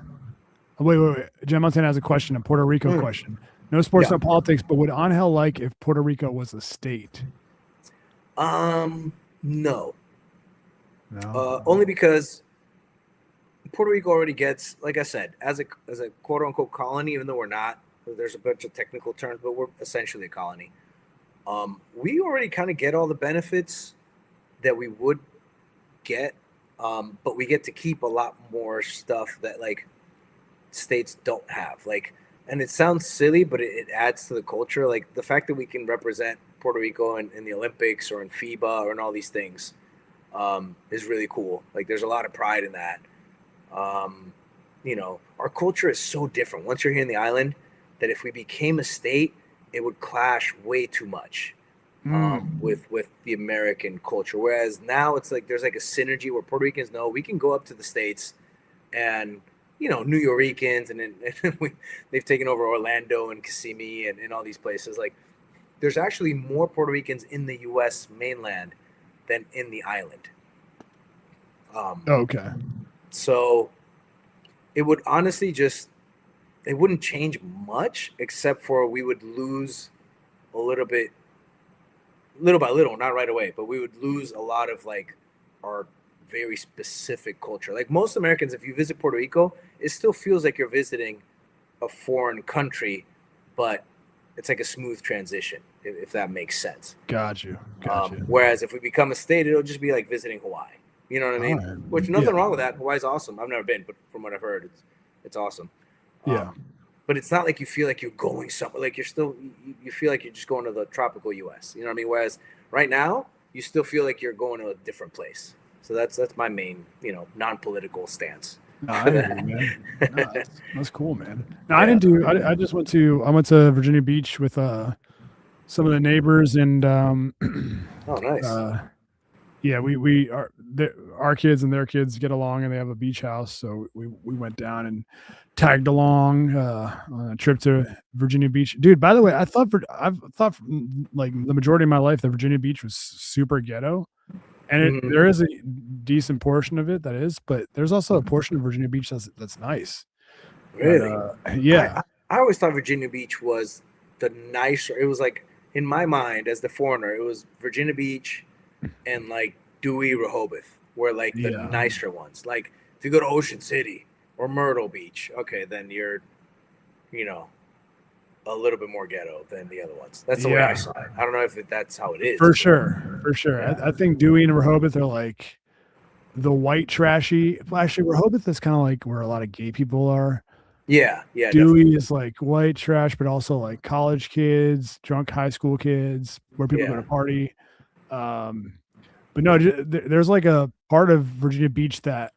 wait. Jen Montana has a question, a Puerto Rico question. No sports, no politics, but would Angel like if Puerto Rico was a state? No. Only because Puerto Rico already gets, like I said, as a quote unquote colony, even though we're not. There's a bunch of technical terms, but we're essentially a colony. We already kind of get all the benefits that we would get, but we get to keep a lot more stuff that like states don't have. Like, and it sounds silly, but it adds to the culture. Like the fact that we can represent Puerto Rico in the Olympics or in FIBA or in all these things is really cool. Like there's a lot of pride in that. You know, our culture is so different. Once you're here in the island, that if we became a state, it would clash way too much with the American culture. Whereas now it's like there's like a synergy where Puerto Ricans know we can go up to the States and, you know, New Yorkers and they've taken over Orlando and Kissimmee and all these places. Like there's actually more Puerto Ricans in the U.S. mainland than in the island. Okay. So it would honestly it wouldn't change much, except for we would lose a little bit, little by little, not right away, but we would lose a lot of like our very specific culture. Like most Americans, if you visit Puerto Rico, it still feels like you're visiting a foreign country, but it's like a smooth transition, if that makes sense. Got you. Whereas if we become a state, it'll just be like visiting Hawaii. You know what I mean? Which nothing wrong with that. Hawaii's awesome. I've never been, but from what I've heard, it's awesome. Yeah. But it's not like you feel like you're going somewhere. Like you're still, you feel like you're just going to the tropical U.S. You know what I mean? Whereas right now, you still feel like you're going to a different place. So that's my main, you know, non-political stance. No, I agree, man. No, that's cool, man. No, I didn't do. I just went to Virginia Beach with some of the neighbors and oh, nice. Yeah, our kids and their kids get along, and they have a beach house, so we went down and tagged along on a trip to Virginia Beach. Dude, by the way, I've thought like the majority of my life that Virginia Beach was super ghetto, and there is a decent portion of it that is, but there's also a portion of Virginia Beach that's nice. Really? Yeah. I always thought Virginia Beach was the nicer. It was like in my mind as the foreigner, it was Virginia Beach and like Dewey, Rehoboth were like the nicer ones. Like if you go to Ocean City or Myrtle Beach, okay, then you're, you know, a little bit more ghetto than the other ones. That's the way I saw it. I don't know if that's how it is. For sure. Yeah. I think Dewey and Rehoboth are like the white trashy. Actually, Rehoboth is kind of like where a lot of gay people are. Yeah. Dewey definitely is like white trash, but also like college kids, drunk high school kids, where people go to party. But no, there's like a part of Virginia Beach that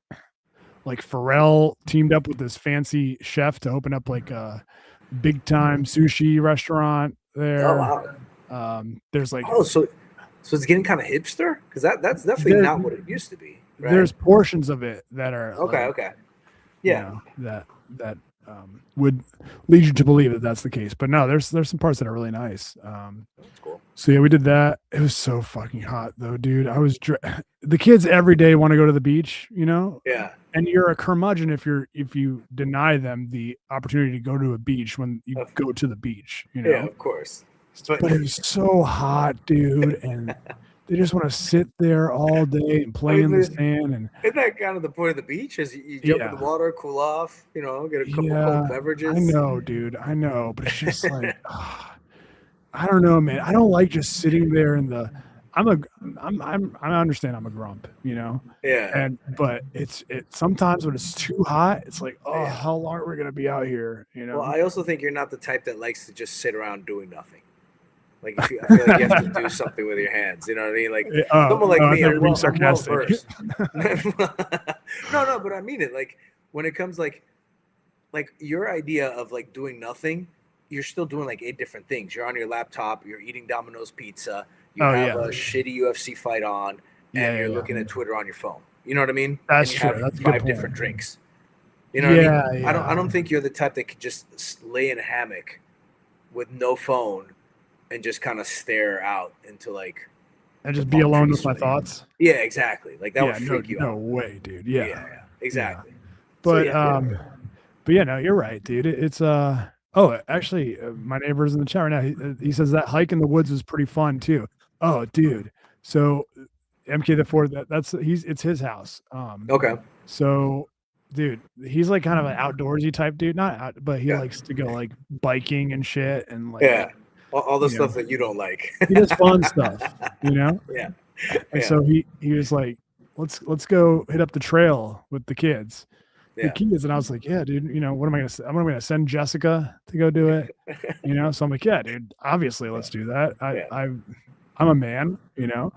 like Pharrell teamed up with this fancy chef to open up like a big time sushi restaurant there. Oh wow. There's like so it's getting kind of hipster, because that's definitely not what it used to be. Right? There's portions of it that are okay. Yeah. You know, that would lead you to believe that that's the case, but no, there's some parts that are really nice. That's cool. So yeah, we did that. It was so fucking hot though, dude. The kids every day want to go to the beach, you know? Yeah. And you're a curmudgeon if you deny them the opportunity to go to a beach when you go to the beach, you know? Yeah, of course. But it was so hot, dude, and they just want to sit there all day and play in the sand. And isn't that kind of the point of the beach? Is you jump in the water, cool off, you know, get a couple cold beverages. I know, dude. I know, but it's just like, I don't know, man. I don't like just sitting there in the. I understand I'm a grump, you know. Yeah. But it's sometimes when it's too hot, it's like, how long are we gonna be out here, you know? Well, I also think you're not the type that likes to just sit around doing nothing. Like I feel like you have to do something with your hands. You know what I mean? Like someone like me, I'm sarcastic. no, but I mean it. Like when it comes like like your idea of like doing nothing, you're still doing like 8 different things. You're on your laptop, you're eating Domino's pizza, you Oh have yeah, a shitty UFC fight on, yeah, and yeah, you're yeah. looking at Twitter on your phone. You know what I mean? And That's you true. have That's a good 5 different point. drinks. You know what I mean? Yeah, I don't yeah. think you're the type that could just lay in a hammock with no phone and just kind of stare out into like And the just be palm alone trees with my swaying. thoughts. Yeah, exactly. Like that would Yeah, freak you no out. way, dude. Yeah, Yeah, yeah, yeah. exactly. So But yeah, but yeah, no, you're right, dude. It's oh, actually, my neighbor's in the chat right now. He says that hike in the woods was pretty fun too. Oh, dude. So MK the fourth, that's it's his house. okay. So dude, he's like kind of an outdoorsy type dude, not out, but he Yeah, likes to go like biking and shit and like, yeah. All the you know, stuff that you don't like. he does fun stuff, you know? Yeah, And yeah, so he was like, let's go hit up the trail with the yeah, kids. And I was like, yeah, dude, you know, what am I gonna say? I'm gonna send Jessica to go do it, you know? So I'm like, yeah, dude, obviously let's do that. yeah, I'm a man, you know?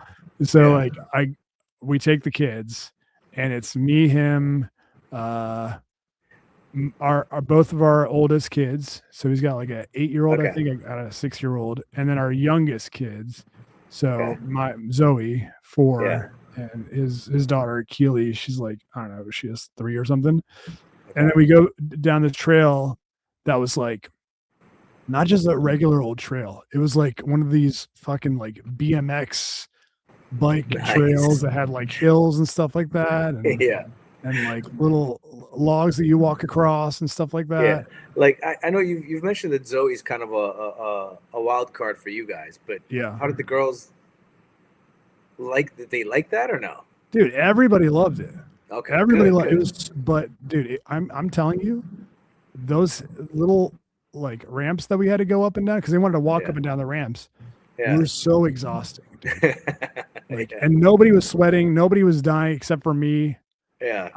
So yeah. like we take the kids and it's me, him, uh our both of our oldest kids. So he's got like a 8-year-old, I Okay, think, I got a 6-year-old, and then our youngest kids. okay. So my Zoe, Yeah, 4, and his daughter Keely, she's like, I don't know, she is 3 or something. And then okay. we go down the trail that was like not just a regular old trail. It was like one of these fucking like BMX bike trails Nice. that had like hills and stuff like that, Yeah, and like little logs that you walk across and stuff like yeah. that. Like I know you've mentioned that Zoe's kind of a wild card for you guys, but Yeah. how did the girls like? Did they like that or no? Dude, everybody loved it. Okay, Everybody good, loved it. good. Was, but dude, I'm telling you, those little like ramps that we had to go up and down because they wanted to walk Yeah, up and down the ramps yeah, were so exhausting, dude. Like, yeah, and nobody was sweating, nobody was dying except for me. yeah.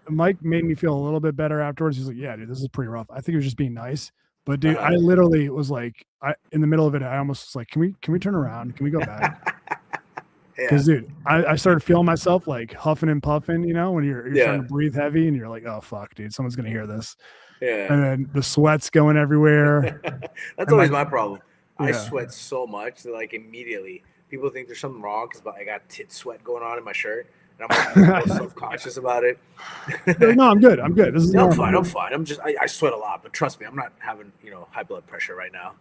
Mike made me feel a little bit better afterwards. He's like, "Yeah, dude, this is pretty rough." I think he was just being nice, but dude, I Uh-huh. literally was like, I in the middle of it, I almost was like, "Can we turn around? Can we go back?" Yeah, Because dude, I started feeling myself like huffing and puffing, you know, when you're starting yeah, to breathe heavy and you're like, oh fuck, dude, someone's gonna hear this. yeah. And then the sweat's going everywhere. That's And my always my problem. I yeah. sweat so much that like immediately people think there's something wrong because I got tit sweat going on in my shirt, and I'm like real self conscious about it. No, I'm good. I'm good. This is Yeah, I'm normal. fine. I'm fine. I'm just I sweat a lot, but trust me, I'm not having high blood pressure right now.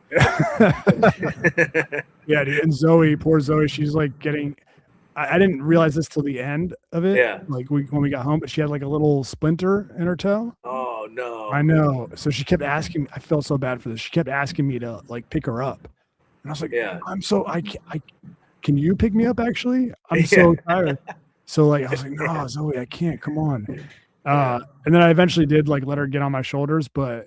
Yeah, dude. And Zoe, poor Zoe, she's like getting I didn't realize this till the end of it, Yeah. like when we got home, but she had like a little splinter in her toe. Oh I no. know. So she kept asking, I felt so bad for this. She kept asking me to like pick her up. And I was like, Yeah. can you pick me up actually? I'm Yeah. so tired. So like I was like, no, Zoe, I can't. Come on. Yeah. And then I eventually did like let her get on my shoulders, but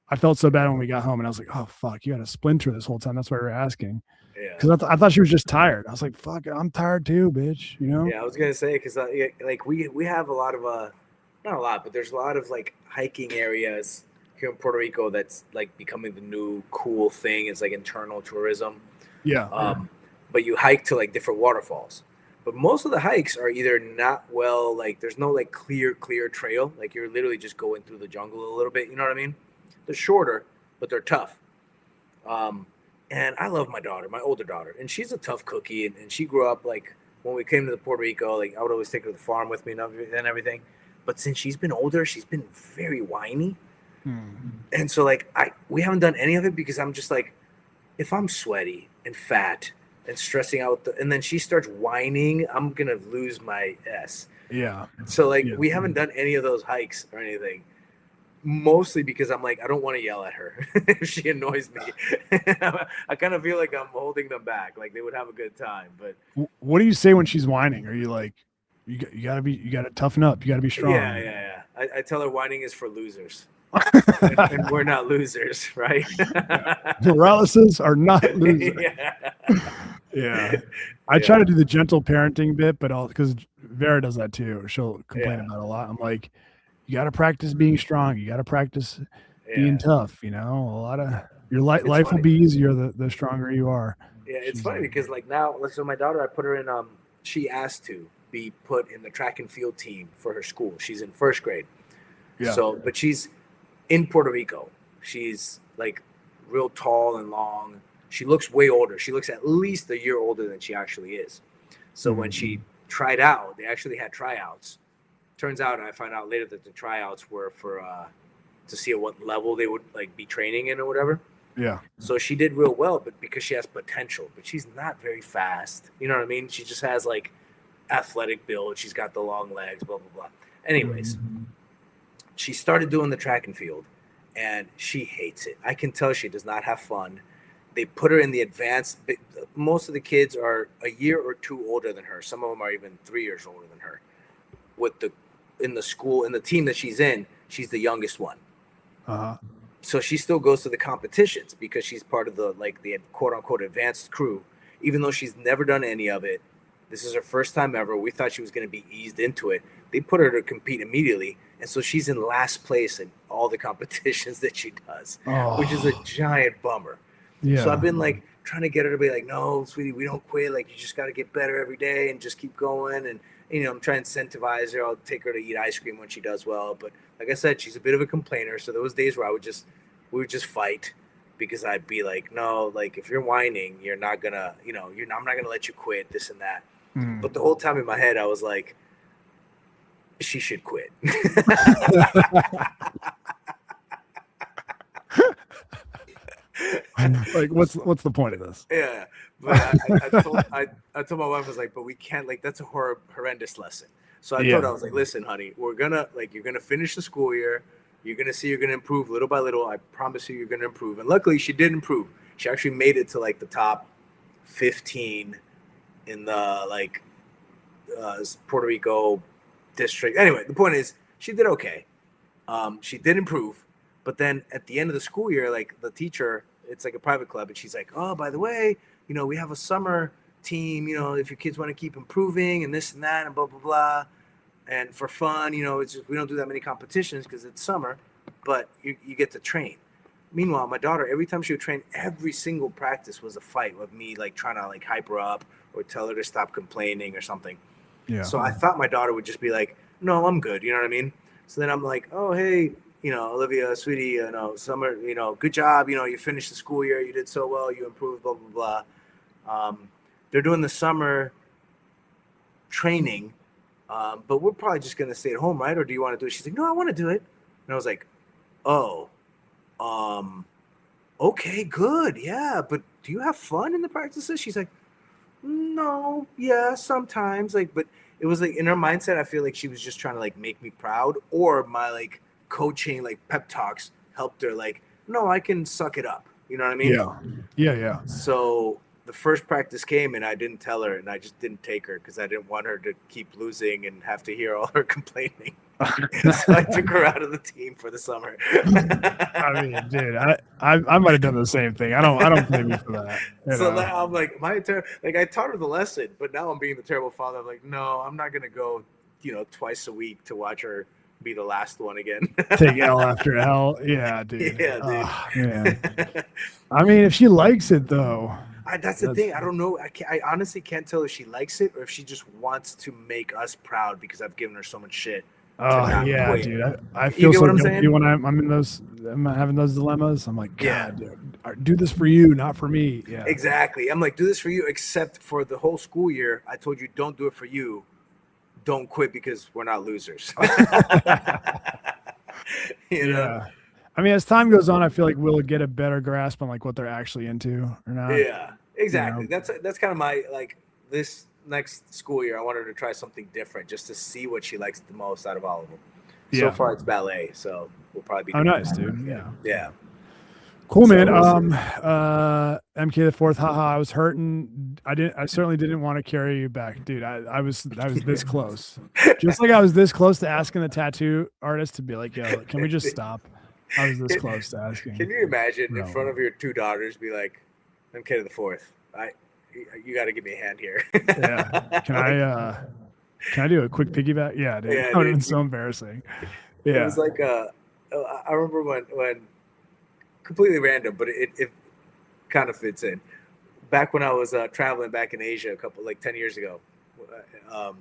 I felt so bad when we got home, and I was like, oh fuck, you had a splinter this whole time. That's why we were asking. Yeah. Because I thought she was just tired. I was like, fuck, I'm tired too, bitch. You know? Yeah, I was gonna say because like we have a lot of not a lot, but there's a lot of like hiking areas here in Puerto Rico that's like becoming the new cool thing. It's like internal tourism. Yeah. But you hike to like different waterfalls. But most of the hikes are either not well, like there's no like clear trail. Like you're literally just going through the jungle a little bit. You know what I mean? They're shorter, but they're tough. And I love my daughter, my older daughter, and she's a tough cookie. And she grew up like when we came to the Puerto Rico, like I would always take her to the farm with me and everything. But since she's been older, she's been very whiny. And so like we haven't done any of it because I'm just like, if I'm sweaty and fat and stressing out, and then she starts whining, I'm gonna lose my S. Yeah. So like Yeah. we haven't done any of those hikes or anything. Mostly because I'm like, I don't want to yell at her if she annoys me. I kind of feel like I'm holding them back. Like they would have a good time, but What do you say when she's whining? Are you like, you gotta toughen up. You gotta be strong. yeah. I tell her whining is for losers, and we're not losers, right? Paralysis are not losers. Yeah. Yeah. I try to do the gentle parenting bit, but because Vera does that too. She'll complain about it a lot. I'm like, you got to practice being strong. You got to practice being tough. You know, a lot of your life will funny. be easier the stronger you are. Yeah, it's funny because like now, so my daughter, I put her in. She asked to be put in the track and field team for her school. She's in first grade. Yeah. So, but she's in Puerto Rico. She's like real tall and long. She looks way older. She looks at least a year older than she actually is. So when she tried out, they actually had tryouts. Turns out, I found out later that the tryouts were for to see at what level they would like be training in or whatever. Yeah. So she did real well, but because she has potential, but she's not very fast. You know what I mean? She just has like athletic build. She's got the long legs, blah, blah, blah. Anyways, she started doing the track and field and she hates it. I can tell she does not have fun. They put her in the advanced. Most of the kids are a year or two older than her. Some of them are even 3 years older than her. In the team that she's in, she's the youngest one. So she still goes to the competitions because she's part of the quote unquote advanced crew, even though she's never done any of it. This is her first time ever. We thought she was going to be eased into it. They put her to compete immediately. And so she's in last place in all the competitions that she does, which is a giant bummer. Yeah. So I've been like trying to get her to be like, no, sweetie, we don't quit. Like, you just got to get better every day and just keep going. And, you know, I'm trying to incentivize her. I'll take her to eat ice cream when she does well. But like I said, she's a bit of a complainer. So there was days where we would just fight because I'd be like, no, like if you're whining, you're not gonna, you know, I'm not gonna let you quit, this and that. But the whole time in my head, I was like, she should quit. Like, what's the point of this? Yeah, but I told my wife, I was like, but we can't, like, that's a horrendous lesson. So I told her, I was like, listen, honey, you're gonna finish the school year. You're gonna see you're gonna improve little by little. I promise you're gonna improve. And luckily, she did improve. She actually made it to like the top 15 in the Puerto Rico district. Anyway, the point is, she did okay. She did improve. But then at the end of the school year, like the teacher, it's like a private club, and she's like, oh, by the way, you know, we have a summer team, you know, if your kids want to keep improving and this and that and blah, blah, blah. And for fun, you know, it's just, we don't do that many competitions because it's summer, but you get to train. Meanwhile, my daughter, every time she would train, every single practice was a fight with me, like trying to like hype her up or tell her to stop complaining or something. Yeah. So I thought my daughter would just be like, no, I'm good. You know what I mean? So then I'm like, oh, hey, you know, Olivia, sweetie, you know, summer, you know, good job. You know, you finished the school year. You did so well. You improved, blah, blah, blah. They're doing the summer training, but we're probably just going to stay at home, right? Or do you want to do it? She's like, no, I want to do it. And I was like, oh, okay, good. Yeah. But do you have fun in the practices? She's like, no, yeah, sometimes. Like, but it was like in her mindset, I feel like she was just trying to like make me proud, or my like coaching, like pep talks helped her like, no, I can suck it up. You know what I mean? Yeah. So the first practice came and I didn't tell her, and I just didn't take her because I didn't want her to keep losing and have to hear all her complaining. So I took her out of the team for the summer. I mean, dude, I might have done the same thing. I don't blame you for that. So now I'm like, I taught her the lesson, but now I'm being the terrible father. I'm like, no, I'm not gonna go, you know, twice a week to watch her be the last one again. Take L after L. Yeah, dude. Yeah, dude. Oh, man. I mean, if she likes it though. That's the thing. I don't know. I honestly can't tell if she likes it or if she just wants to make us proud because I've given her so much shit. Oh yeah, quit. Dude. I feel so guilty when I'm having those dilemmas. I'm like, God, dude, do this for you, not for me. Yeah, exactly. I'm like, do this for you, except for the whole school year. I told you, don't do it for you. Don't quit because we're not losers. You know? I mean, as time goes on, I feel like we'll get a better grasp on like what they're actually into or not. Yeah, exactly. You know? That's kind of my like this next school year. I want her to try something different just to see what she likes the most out of all of them. Yeah. So far, it's ballet, so we'll probably be. Oh, nice, dude. Yeah. Cool, man. MK the fourth. Haha. I was hurting. I certainly didn't want to carry you back, dude. I was this close. Just like I was this close to asking the tattoo artist to be like, yo, can we just stop? I was this close to asking. Can you imagine in front of your two daughters be like, MK the fourth? You got to give me a hand here. Yeah. Can I do a quick piggyback? Yeah, dude. That would have been so embarrassing. Yeah. It was like I remember when completely random, but it kind of fits in. Back when I was traveling back in Asia 10 years ago, I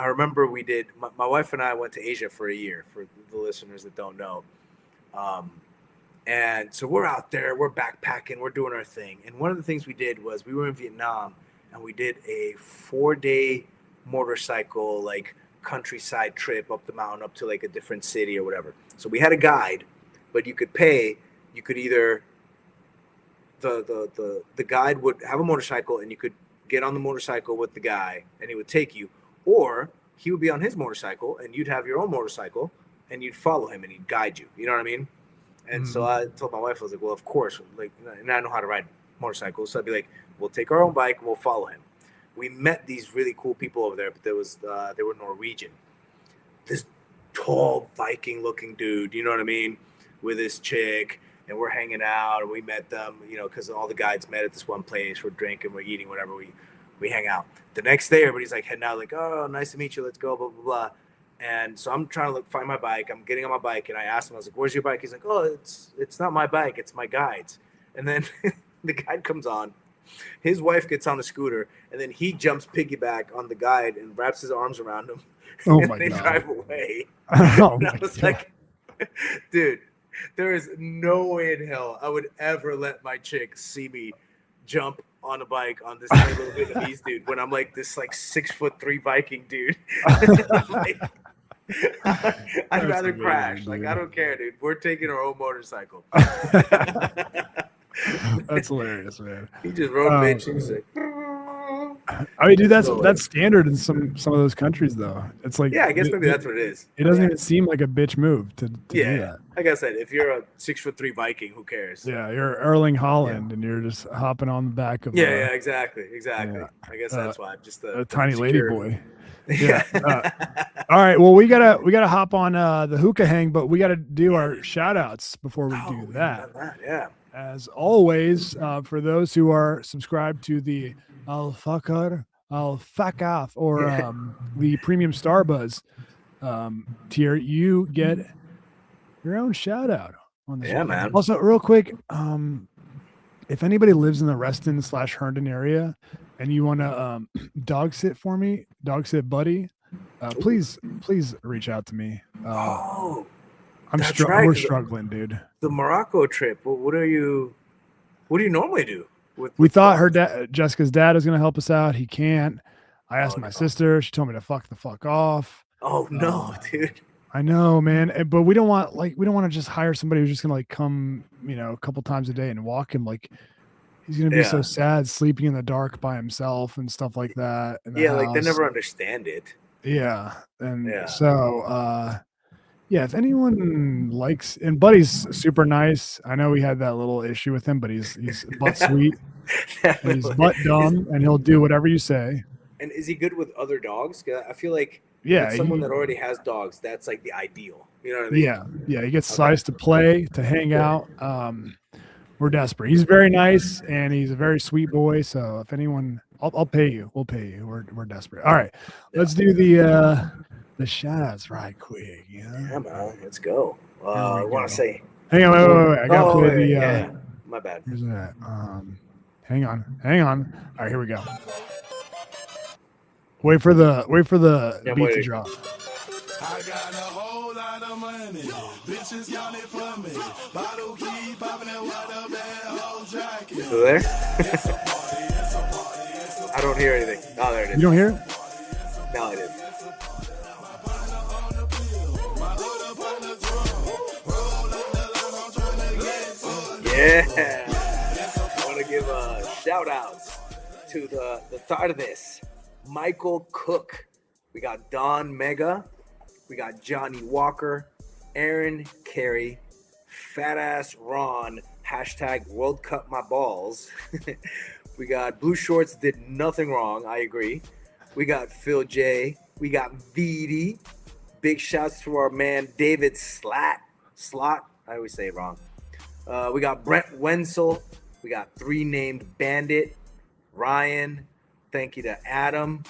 remember we did. My wife and I went to Asia for a year. For the listeners that don't know, And so we're out there, we're backpacking, we're doing our thing. And one of the things we did was we were in Vietnam and we did a 4-day motorcycle, like countryside trip up the mountain, up to like a different city or whatever. So we had a guide, but you could pay, you could either, the guide would have a motorcycle and you could get on the motorcycle with the guy and he would take you, or he would be on his motorcycle and you'd have your own motorcycle and you'd follow him and he'd guide you. You know what I mean? And so I told my wife, I was like, well, of course, like, and I know how to ride motorcycles. So I'd be like, we'll take our own bike and we'll follow him. We met these really cool people over there, but they were Norwegian. This tall Viking looking dude, you know what I mean? With this chick, and we're hanging out and we met them, you know, because all the guides met at this one place. We're drinking, we're eating, whatever, we hang out. The next day, everybody's like heading out, like, oh, nice to meet you, let's go, blah, blah, blah. And so I'm trying to find my bike. I'm getting on my bike, and I asked him, I was like, where's your bike? He's like, oh, it's not my bike. It's my guide's. And then the guide comes on. His wife gets on the scooter, and then he jumps piggyback on the guide and wraps his arms around him. Oh, and my they God. drive away. Oh, And I my was God. like, dude, there is no way in hell I would ever let my chick see me jump on a bike on this little Vietnamese dude when I'm like this like 6'3" Viking dude. Like, I'd rather amazing, crash. dude. Like, I don't care, dude. We're taking our own motorcycle. That's hilarious, man. He just rode bitch. He was like, I mean, dude, No way. that's standard in some of those countries, though. It's like, yeah, I guess maybe that's what it is. it doesn't Yeah. even seem like a bitch move to do Yeah, that. like I said, if you're a 6'3" Viking, who cares? Yeah, you're Erling Holland, and you're just hopping on the back of Yeah, exactly. yeah. I guess that's why I'm just a tiny lady boy. Yeah. All right, well, we gotta hop on the hookah hang, but we gotta do our shout outs before we do that. Yeah. As always, for those who are subscribed to the I'll fuck off or the premium Starbuzz tier, you get your own shout out on the Yeah, show. man. Also, real quick, if anybody lives in the Reston/Herndon area and you want to dog sit for me, dog sit buddy, please reach out to me. Oh, I'm that's right, we're 'cause struggling, dude. the Morocco trip. What do you normally do? We thought Jessica's dad was going to help us out. He can't. I asked Oh, my no. sister. She told me to fuck the fuck off. Oh no, dude. I know, man. But we don't want to just hire somebody who's just going to like come, you know, a couple times a day and walk him. Like he's going to be so Yeah. sad sleeping in the dark by himself and stuff like that. in the Yeah, like they house. never understand it. Yeah. And Yeah. so, yeah, if anyone likes, and Buddy's super nice. I know we had that little issue with him, but he's butt sweet and he's butt dumb, and he'll do whatever you say. And is he good with other dogs? 'Cause I feel like Yeah, with someone that already has dogs, that's like the ideal. You know what I mean? yeah, he gets sized to play, to hang out. We're desperate. He's very nice and he's a very sweet boy. So if anyone, I'll pay you. We'll pay you. We're desperate. All right, let's do the shout outs right quick. Yeah, man. Let's go. I we want go. to say. Hang on, wait. I gotta play the. yeah. My bad. Here's that. Hang on. All right, here we go. Wait for the Yeah, beat to wait. drop. I got a whole lot of money. Bitches got it for me. Bottle keep popping that water bad whole jacket. Still there? I don't hear anything. Oh, there it You is. don't hear it? No, I did. Yeah. I want to give a shout out to the Tardes, Michael Cook. We got Don Mega. We got Johnny Walker, Aaron Carey, Fat Ass Ron, hashtag World Cup My Balls. We got Blue Shorts did nothing wrong. I agree. We got Phil J. We got VD. Big shouts to our man David Slot. I always say it wrong. We got Brent Wenzel. We got 3 Named Bandit. Ryan. Thank you to Adam.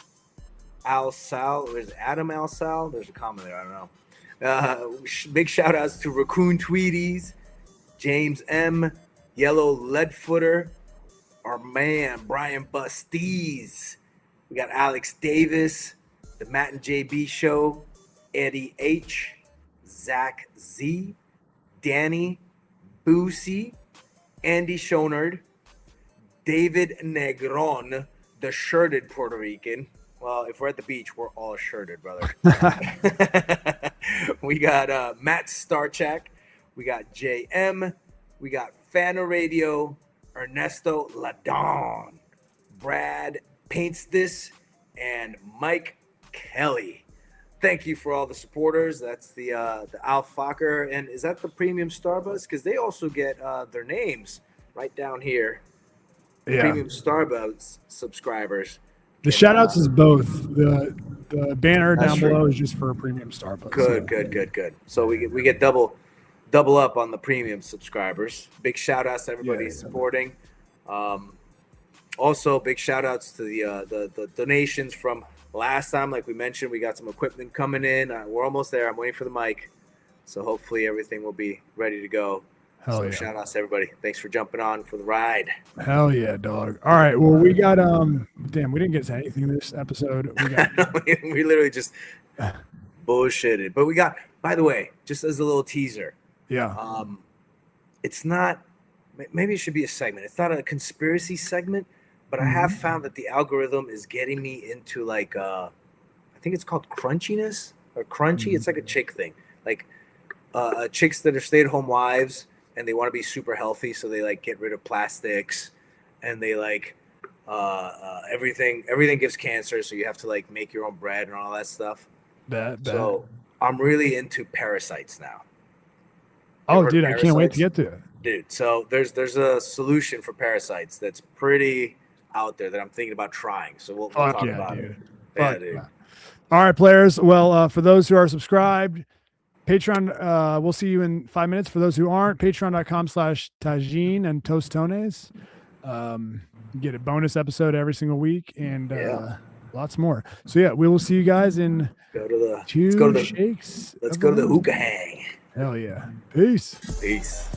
Al Sal. There's Adam Al Sal. There's a comma there. I don't know. Big shout outs to Raccoon Tweeties. James M. Yellow Leadfooter. Our man Brian Bustees. We got Alex Davis. The Matt and JB Show. Eddie H. Zach Z. Danny, Boosie, Andy Shonard, David Negron, the shirted Puerto Rican. Well, if we're at the beach, we're all shirted, brother. We got Matt Starchak. We got JM. We got Fana Radio, Ernesto Ladon, Brad Paints This, and Mike Kelly. Thank you for all the supporters. That's the Al Fokker. And is that the Premium Starbuzz? Because they also get their names right down here. Yeah. Premium Starbuzz subscribers. The shout outs is both. The banner That's down true. below is just for a Premium Starbucks. Good. So we get double up on the premium subscribers. Big shout outs to everybody supporting. Also, big shout outs to the donations from last time. Like we mentioned, we got some equipment coming in. We're almost there. I'm waiting for the mic. So hopefully everything will be ready to go. Hell yeah. Shout outs to everybody. Thanks for jumping on for the ride. Hell yeah, dog. All right. Well, we got damn, we didn't get to anything this episode. We got we literally just bullshitted. But we got, by the way, just as a little teaser. Yeah. It's not, maybe it should be a segment. It's not a conspiracy segment, but I have found that the algorithm is getting me into like I think it's called crunchiness or crunchy. It's like a chick thing. Like chicks that are stay-at-home wives and they want to be super healthy, so they like get rid of plastics and they like everything gives cancer, so you have to like make your own bread and all that stuff. So I'm really into parasites now. Oh, dude, I can't wait to get to it. Dude, so there's a solution for parasites that's pretty out there that I'm thinking about trying. So we'll talk about dude. it. Yeah, dude. All right, players. Well, for those who are subscribed, Patreon, we'll see you in 5 minutes. For those who aren't, patreon.com/Tajin and Tostones. You get a bonus episode every single week and lots more. So yeah, we will see you guys in let's go to the shakes. Let's go to the hookah hang. Hell yeah. Peace. Peace.